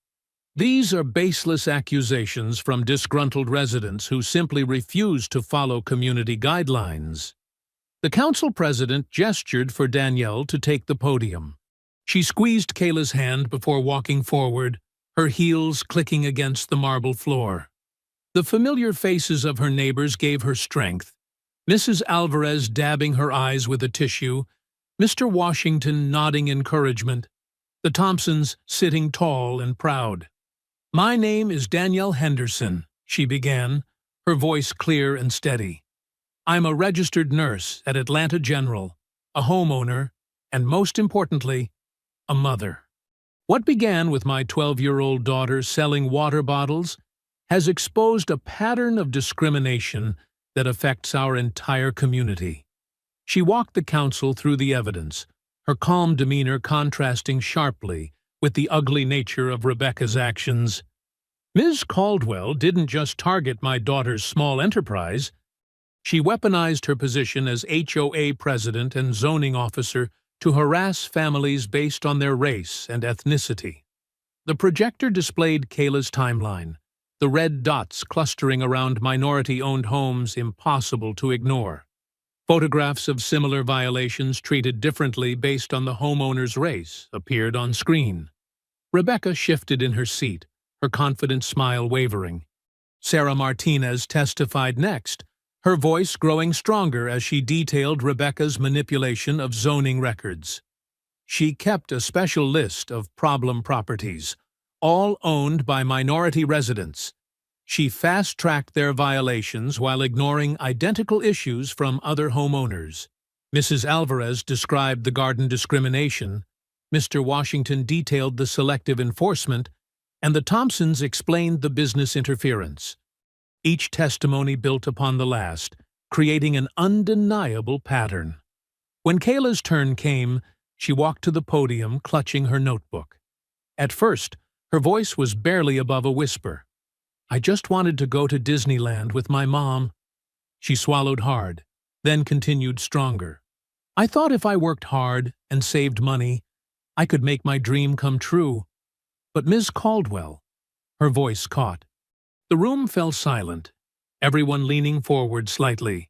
"These are baseless accusations from disgruntled residents who simply refuse to follow community guidelines." The council president gestured for Danielle to take the podium. She squeezed Kayla's hand before walking forward, her heels clicking against the marble floor. The familiar faces of her neighbors gave her strength, Mrs. Alvarez dabbing her eyes with a tissue, Mr. Washington nodding encouragement, the Thompsons sitting tall and proud. "My name is Danielle Henderson," she began, her voice clear and steady. "I'm a registered nurse at Atlanta General, a homeowner, and most importantly, a mother. What began with my 12-year-old daughter selling water bottles has exposed a pattern of discrimination that affects our entire community." She walked the council through the evidence, her calm demeanor contrasting sharply with the ugly nature of Rebecca's actions. "Ms. Caldwell didn't just target my daughter's small enterprise. She weaponized her position as HOA president and zoning officer to harass families based on their race and ethnicity." The projector displayed Kayla's timeline, the red dots clustering around minority-owned homes impossible to ignore. Photographs of similar violations treated differently based on the homeowner's race appeared on screen. Rebecca shifted in her seat, her confident smile wavering. Sarah Martinez testified next, her voice growing stronger as she detailed Rebecca's manipulation of zoning records. She kept a special list of problem properties, all owned by minority residents. She fast-tracked their violations while ignoring identical issues from other homeowners. Mrs. Alvarez described the garden discrimination, Mr. Washington detailed the selective enforcement, and the Thompsons explained the business interference. Each testimony built upon the last, creating an undeniable pattern. When Kayla's turn came, she walked to the podium clutching her notebook. At first, her voice was barely above a whisper. "I just wanted to go to Disneyland with my mom." She swallowed hard, then continued stronger. "I thought if I worked hard and saved money, I could make my dream come true. But Ms. Caldwell," her voice caught. The room fell silent, everyone leaning forward slightly.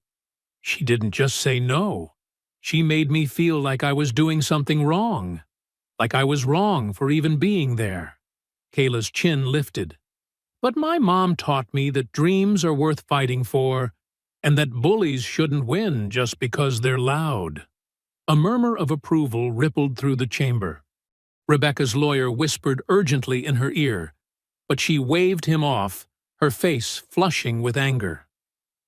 "She didn't just say no. She made me feel like I was doing something wrong. Like I was wrong for even being there." Kayla's chin lifted. "But my mom taught me that dreams are worth fighting for, and that bullies shouldn't win just because they're loud." A murmur of approval rippled through the chamber. Rebecca's lawyer whispered urgently in her ear, but she waved him off, her face flushing with anger.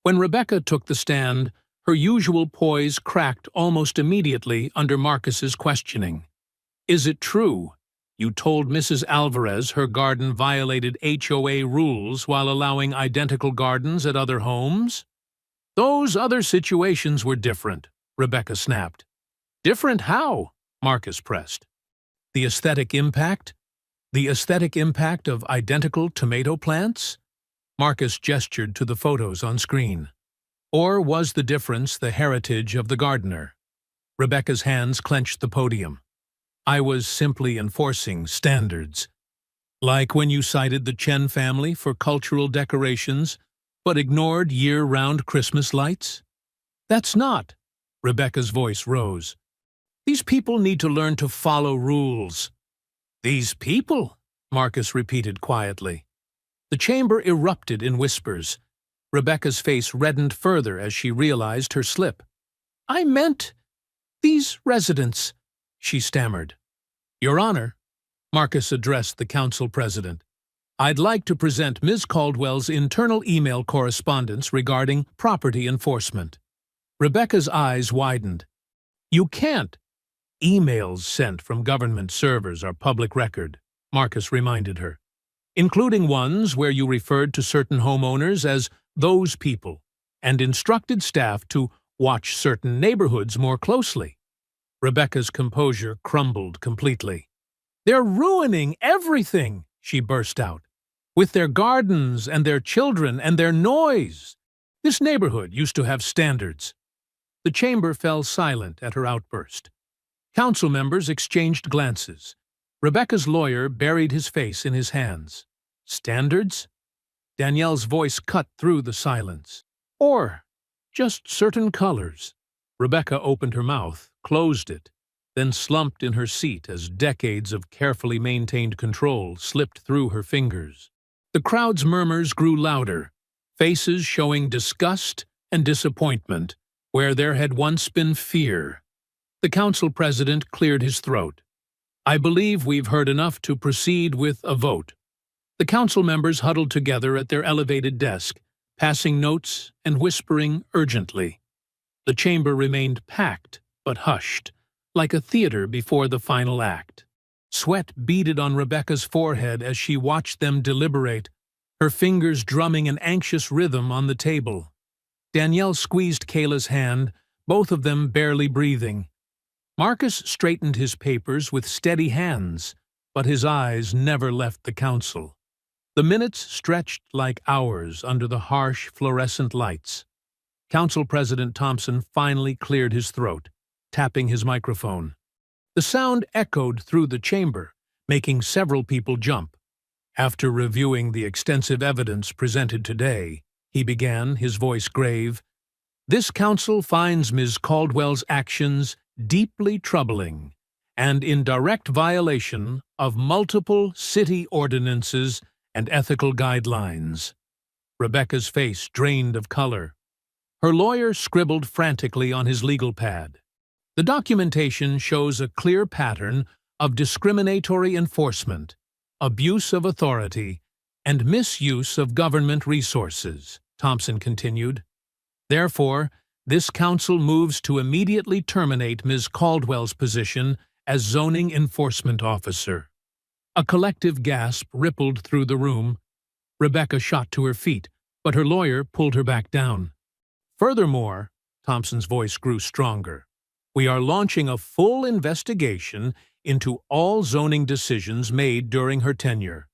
When Rebecca took the stand, her usual poise cracked almost immediately under Marcus's questioning. "Is it true? You told Mrs. Alvarez her garden violated HOA rules while allowing identical gardens at other homes?" "Those other situations were different," Rebecca snapped. "Different how?" Marcus pressed. "The aesthetic impact? The aesthetic impact of identical tomato plants?" Marcus gestured to the photos on screen. "Or was the difference the heritage of the gardener?" Rebecca's hands clenched the podium. "I was simply enforcing standards. Like when you cited the Chen family for cultural decorations, but ignored year-round Christmas lights?" "That's not." Rebecca's voice rose. "These people need to learn to follow rules." "These people?" Marcus repeated quietly. The chamber erupted in whispers. Rebecca's face reddened further as she realized her slip. "I meant these residents," she stammered. "Your Honor," Marcus addressed the council president, "I'd like to present Ms. Caldwell's internal email correspondence regarding property enforcement." Rebecca's eyes widened. "You can't." "Emails sent from government servers are public record," Marcus reminded her, "including ones where you referred to certain homeowners as those people and instructed staff to watch certain neighborhoods more closely." Rebecca's composure crumbled completely. "They're ruining everything," she burst out, "with their gardens and their children and their noise. This neighborhood used to have standards." The chamber fell silent at her outburst. Council members exchanged glances. Rebecca's lawyer buried his face in his hands. "Standards?" Danielle's voice cut through the silence. "Or just certain colors." Rebecca opened her mouth, closed it, then slumped in her seat as decades of carefully maintained control slipped through her fingers. The crowd's murmurs grew louder, faces showing disgust and disappointment where there had once been fear. The council president cleared his throat. "I believe we've heard enough to proceed with a vote." The council members huddled together at their elevated desk, passing notes and whispering urgently. The chamber remained packed but hushed, like a theater before the final act. Sweat beaded on Rebecca's forehead as she watched them deliberate, her fingers drumming an anxious rhythm on the table. Danielle squeezed Kayla's hand, both of them barely breathing. Marcus straightened his papers with steady hands, but his eyes never left the council. The minutes stretched like hours under the harsh fluorescent lights. Council President Thompson finally cleared his throat, tapping his microphone. The sound echoed through the chamber, making several people jump. "After reviewing the extensive evidence presented today," he began, his voice grave, "this council finds Ms. Caldwell's actions deeply troubling and in direct violation of multiple city ordinances and ethical guidelines." Rebecca's face drained of color. Her lawyer scribbled frantically on his legal pad. The documentation shows a clear pattern of discriminatory enforcement, abuse of authority, and misuse of government resources, Thompson continued. Therefore, this council moves to immediately terminate Ms. Caldwell's position as zoning enforcement officer. A collective gasp rippled through the room. Rebecca shot to her feet, but her lawyer pulled her back down. Furthermore, Thompson's voice grew stronger, we are launching a full investigation into all zoning decisions made during her tenure,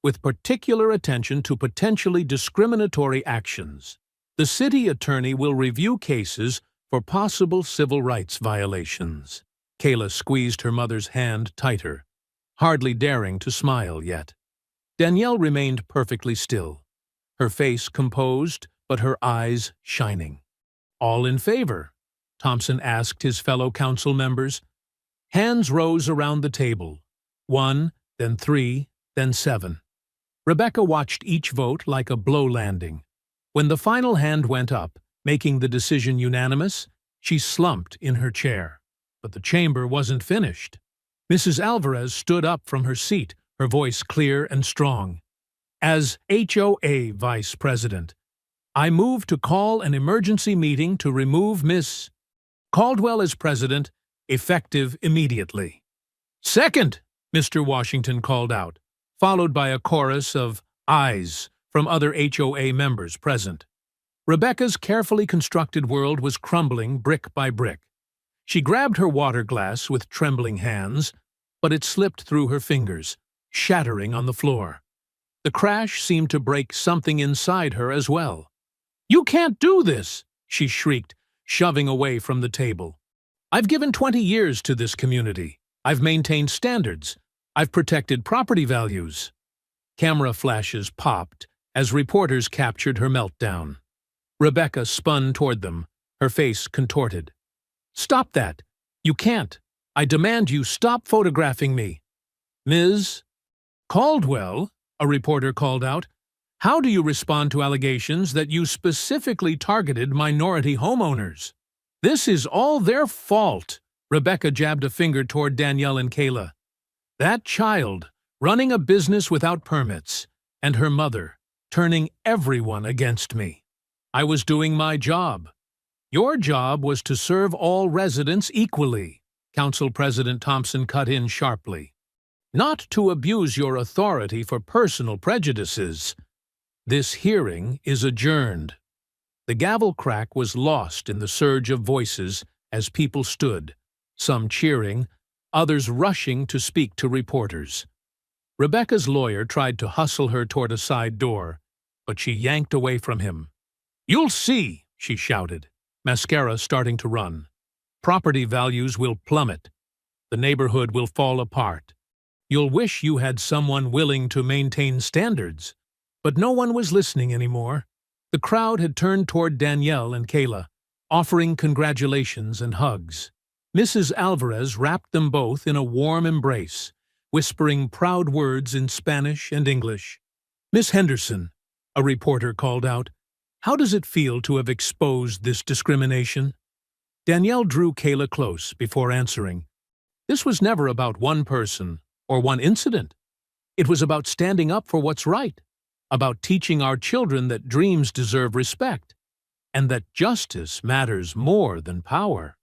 with particular attention to potentially discriminatory actions. The city attorney will review cases for possible civil rights violations. Kayla squeezed her mother's hand tighter, hardly daring to smile yet. Danielle remained perfectly still, her face composed but her eyes shining. All in favor? Thompson asked his fellow council members. Hands rose around the table. 1, then 3, then 7. Rebecca watched each vote like a blow landing. When the final hand went up, making the decision unanimous, she slumped in her chair. But the chamber wasn't finished. Mrs. Alvarez stood up from her seat, her voice clear and strong. As HOA Vice President, I move to call an emergency meeting to remove Miss Caldwell as president, effective immediately. Second, Mr. Washington called out, followed by a chorus of ayes from other HOA members present. Rebecca's carefully constructed world was crumbling brick by brick. She grabbed her water glass with trembling hands, but it slipped through her fingers, shattering on the floor. The crash seemed to break something inside her as well. You can't do this, she shrieked, shoving away from the table. I've given 20 years to this community. I've maintained standards. I've protected property values. Camera flashes popped as reporters captured her meltdown. Rebecca spun toward them, her face contorted. Stop that. You can't. I demand you stop photographing me. Ms. Caldwell, a reporter called out, how do you respond to allegations that you specifically targeted minority homeowners? This is all their fault. Rebecca jabbed a finger toward Danielle and Kayla. That child, running a business without permits, and her mother, turning everyone against me. I was doing my job. Your job was to serve all residents equally, Council President Thompson cut in sharply. Not to abuse your authority for personal prejudices. This hearing is adjourned. The gavel crack was lost in the surge of voices as people stood, some cheering, others rushing to speak to reporters. Rebecca's lawyer tried to hustle her toward a side door, but she yanked away from him. You'll see, she shouted, mascara starting to run. Property values will plummet. The neighborhood will fall apart. You'll wish you had someone willing to maintain standards. But no one was listening anymore. The crowd had turned toward Danielle and Kayla, offering congratulations and hugs. Mrs. Alvarez wrapped them both in a warm embrace, whispering proud words in Spanish and English. Miss Henderson, a reporter called out, how does it feel to have exposed this discrimination? Danielle drew Kayla close before answering. This was never about one person or one incident. It was about standing up for what's right, about teaching our children that dreams deserve respect, and that justice matters more than power.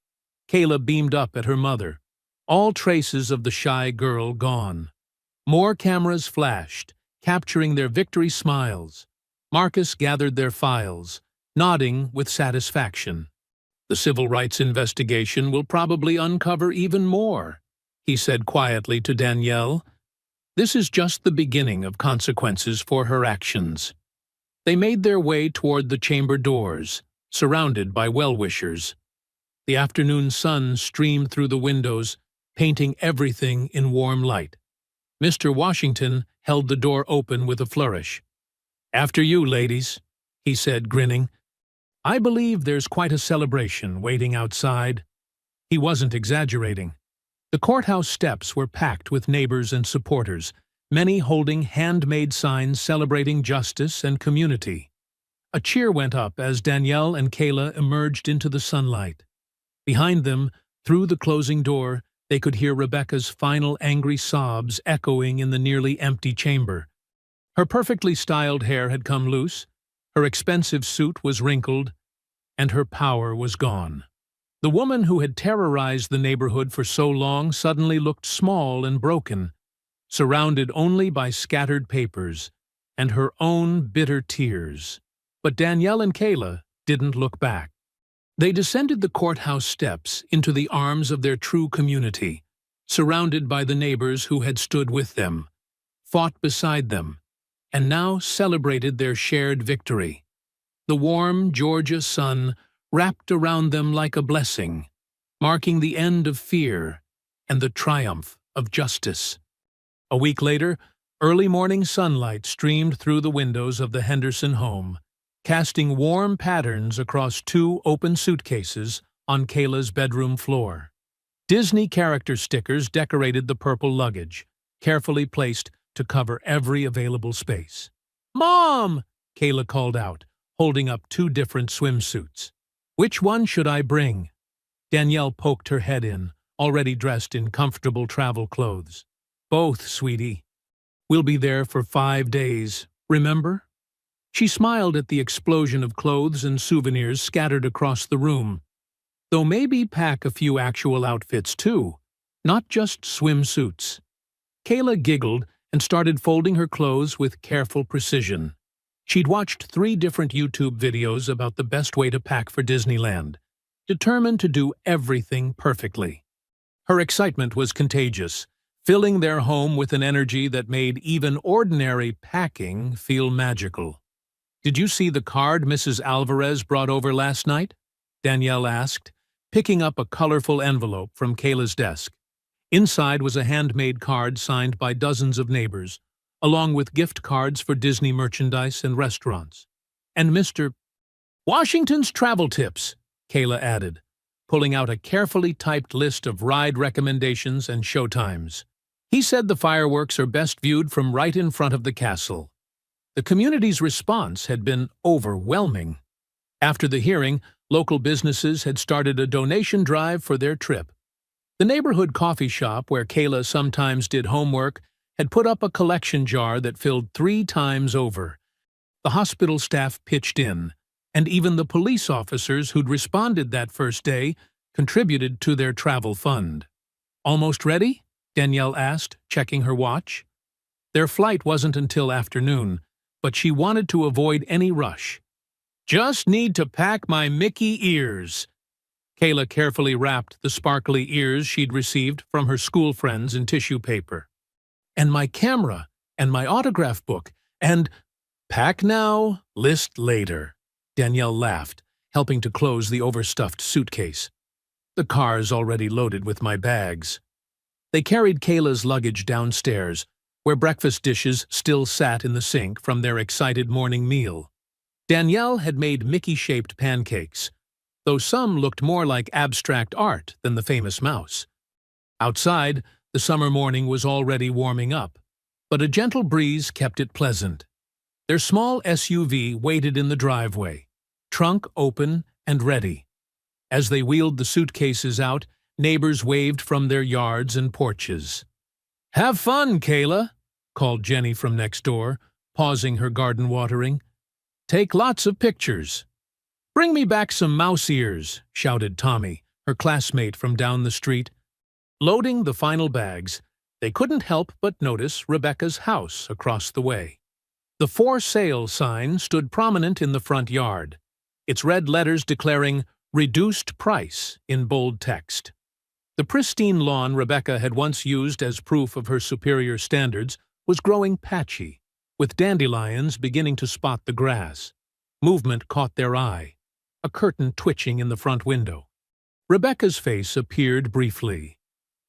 Kayla beamed up at her mother, all traces of the shy girl gone. More cameras flashed, capturing their victory smiles. Marcus gathered their files, nodding with satisfaction. The civil rights investigation will probably uncover even more, he said quietly to Danielle. This is just the beginning of consequences for her actions. They made their way toward the chamber doors, surrounded by well-wishers. The afternoon sun streamed through the windows, painting everything in warm light. Mr. Washington held the door open with a flourish. After you, ladies, he said, grinning. I believe there's quite a celebration waiting outside. He wasn't exaggerating. The courthouse steps were packed with neighbors and supporters, many holding handmade signs celebrating justice and community. A cheer went up as Danielle and Kayla emerged into the sunlight. Behind them, through the closing door, they could hear Rebecca's final angry sobs echoing in the nearly empty chamber. Her perfectly styled hair had come loose, her expensive suit was wrinkled, and her power was gone. The woman who had terrorized the neighborhood for so long suddenly looked small and broken, surrounded only by scattered papers and her own bitter tears. But Danielle and Kayla didn't look back. They descended the courthouse steps into the arms of their true community, surrounded by the neighbors who had stood with them, fought beside them, and now celebrated their shared victory. The warm Georgia sun wrapped around them like a blessing, marking the end of fear and the triumph of justice. A week later, early morning sunlight streamed through the windows of the Henderson home, casting warm patterns across two open suitcases on Kayla's bedroom floor. Disney character stickers decorated the purple luggage, carefully placed to cover every available space. "Mom!" Kayla called out, holding up two different swimsuits. "Which one should I bring?" Danielle poked her head in, already dressed in comfortable travel clothes. "Both, sweetie. We'll be there for 5 days, remember?" She smiled at the explosion of clothes and souvenirs scattered across the room. "Though maybe pack a few actual outfits too, not just swimsuits." Kayla giggled and started folding her clothes with careful precision. She'd watched 3 different YouTube videos about the best way to pack for Disneyland, determined to do everything perfectly. Her excitement was contagious, filling their home with an energy that made even ordinary packing feel magical. "Did you see the card Mrs. Alvarez brought over last night?" Danielle asked, picking up a colorful envelope from Kayla's desk. Inside was a handmade card signed by dozens of neighbors, along with gift cards for Disney merchandise and restaurants. "And Mr. Washington's travel tips," Kayla added, pulling out a carefully typed list of ride recommendations and showtimes. "He said the fireworks are best viewed from right in front of the castle." The community's response had been overwhelming. After the hearing, local businesses had started a donation drive for their trip. The neighborhood coffee shop where Kayla sometimes did homework had put up a collection jar that filled 3 times over. The hospital staff pitched in, and even the police officers who'd responded that first day contributed to their travel fund. "Almost ready?" Danielle asked, checking her watch. Their flight wasn't until afternoon, but she wanted to avoid any rush. "Just need to pack my Mickey ears." Kayla carefully wrapped the sparkly ears she'd received from her school friends in tissue paper. "And my camera, and my autograph book, and—" "Pack now, list later," Danielle laughed, helping to close the overstuffed suitcase. "The car's already loaded with my bags." They carried Kayla's luggage downstairs, where breakfast dishes still sat in the sink from their excited morning meal. Danielle had made Mickey-shaped pancakes, though some looked more like abstract art than the famous mouse. Outside, the summer morning was already warming up, but a gentle breeze kept it pleasant. Their small SUV waited in the driveway, trunk open and ready. As they wheeled the suitcases out, neighbors waved from their yards and porches. "Have fun, Kayla," called Jenny from next door, pausing her garden watering. "Take lots of pictures." "Bring me back some mouse ears," shouted Tommy, her classmate from down the street. Loading the final bags, they couldn't help but notice Rebecca's house across the way. The "For Sale" sign stood prominent in the front yard, its red letters declaring "Reduced Price" in bold text. The pristine lawn Rebecca had once used as proof of her superior standards was growing patchy, with dandelions beginning to spot the grass. Movement caught their eye, a curtain twitching in the front window. Rebecca's face appeared briefly,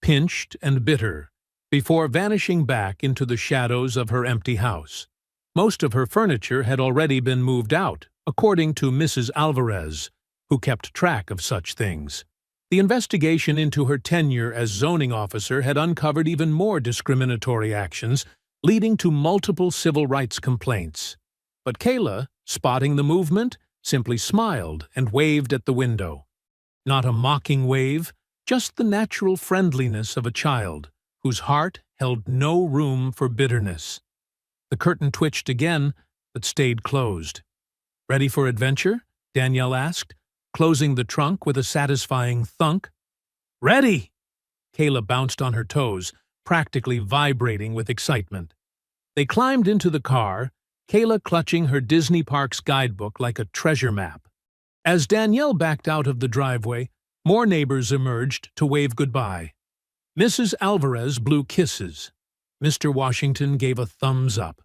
pinched and bitter, before vanishing back into the shadows of her empty house. Most of her furniture had already been moved out, according to Mrs. Alvarez, who kept track of such things. The investigation into her tenure as zoning officer had uncovered even more discriminatory actions, leading to multiple civil rights complaints. But Kayla spotting the movement, simply smiled and waved at the window. Not a mocking wave, just the natural friendliness of a child, whose heart held no room for bitterness. The curtain twitched again, but stayed closed. "Ready for adventure?" Danielle asked, closing the trunk with a satisfying thunk. "Ready!" Kayla bounced on her toes, practically vibrating with excitement. They climbed into the car, Kayla clutching her Disney Parks guidebook like a treasure map. As Danielle backed out of the driveway, more neighbors emerged to wave goodbye. Mrs. Alvarez blew kisses. Mr. Washington gave a thumbs up.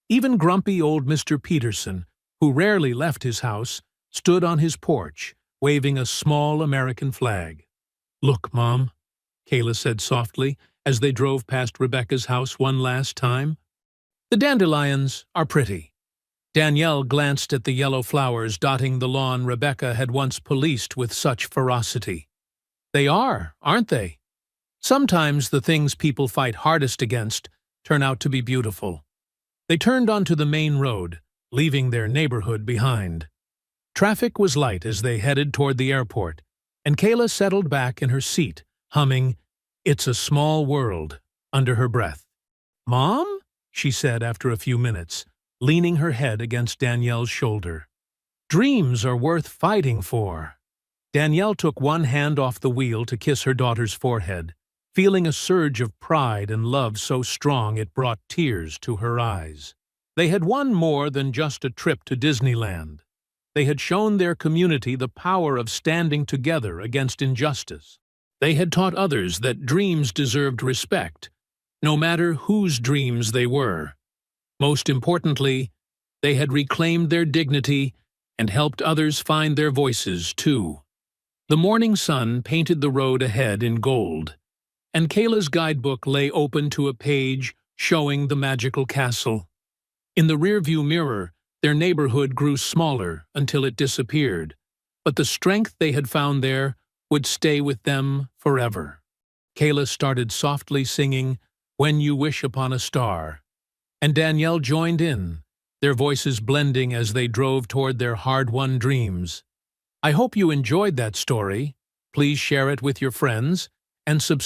Even grumpy old Mr. Peterson, who rarely left his house, stood on his porch, waving a small American flag. "Look, Mom," Kayla said softly as they drove past Rebecca's house one last time. "The dandelions are pretty." Danielle glanced at the yellow flowers dotting the lawn Rebecca had once policed with such ferocity. "They are, aren't they? Sometimes the things people fight hardest against turn out to be beautiful." They turned onto the main road, leaving their neighborhood behind. Traffic was light as they headed toward the airport, and Kayla settled back in her seat, humming "It's a Small World" under her breath. "Mom?" she said after a few minutes, leaning her head against Danielle's shoulder. "Dreams are worth fighting for." Danielle took one hand off the wheel to kiss her daughter's forehead, feeling a surge of pride and love so strong it brought tears to her eyes. They had won more than just a trip to Disneyland. They had shown their community the power of standing together against injustice. They had taught others that dreams deserved respect, no matter whose dreams they were. Most importantly, they had reclaimed their dignity and helped others find their voices, too. The morning sun painted the road ahead in gold, and Kayla's guidebook lay open to a page showing the magical castle. In the rearview mirror, their neighborhood grew smaller until it disappeared, but the strength they had found there would stay with them forever. Kayla started softly singing "When You Wish Upon a Star," and Danielle joined in, their voices blending as they drove toward their hard-won dreams. I hope you enjoyed that story. Please share it with your friends and subscribe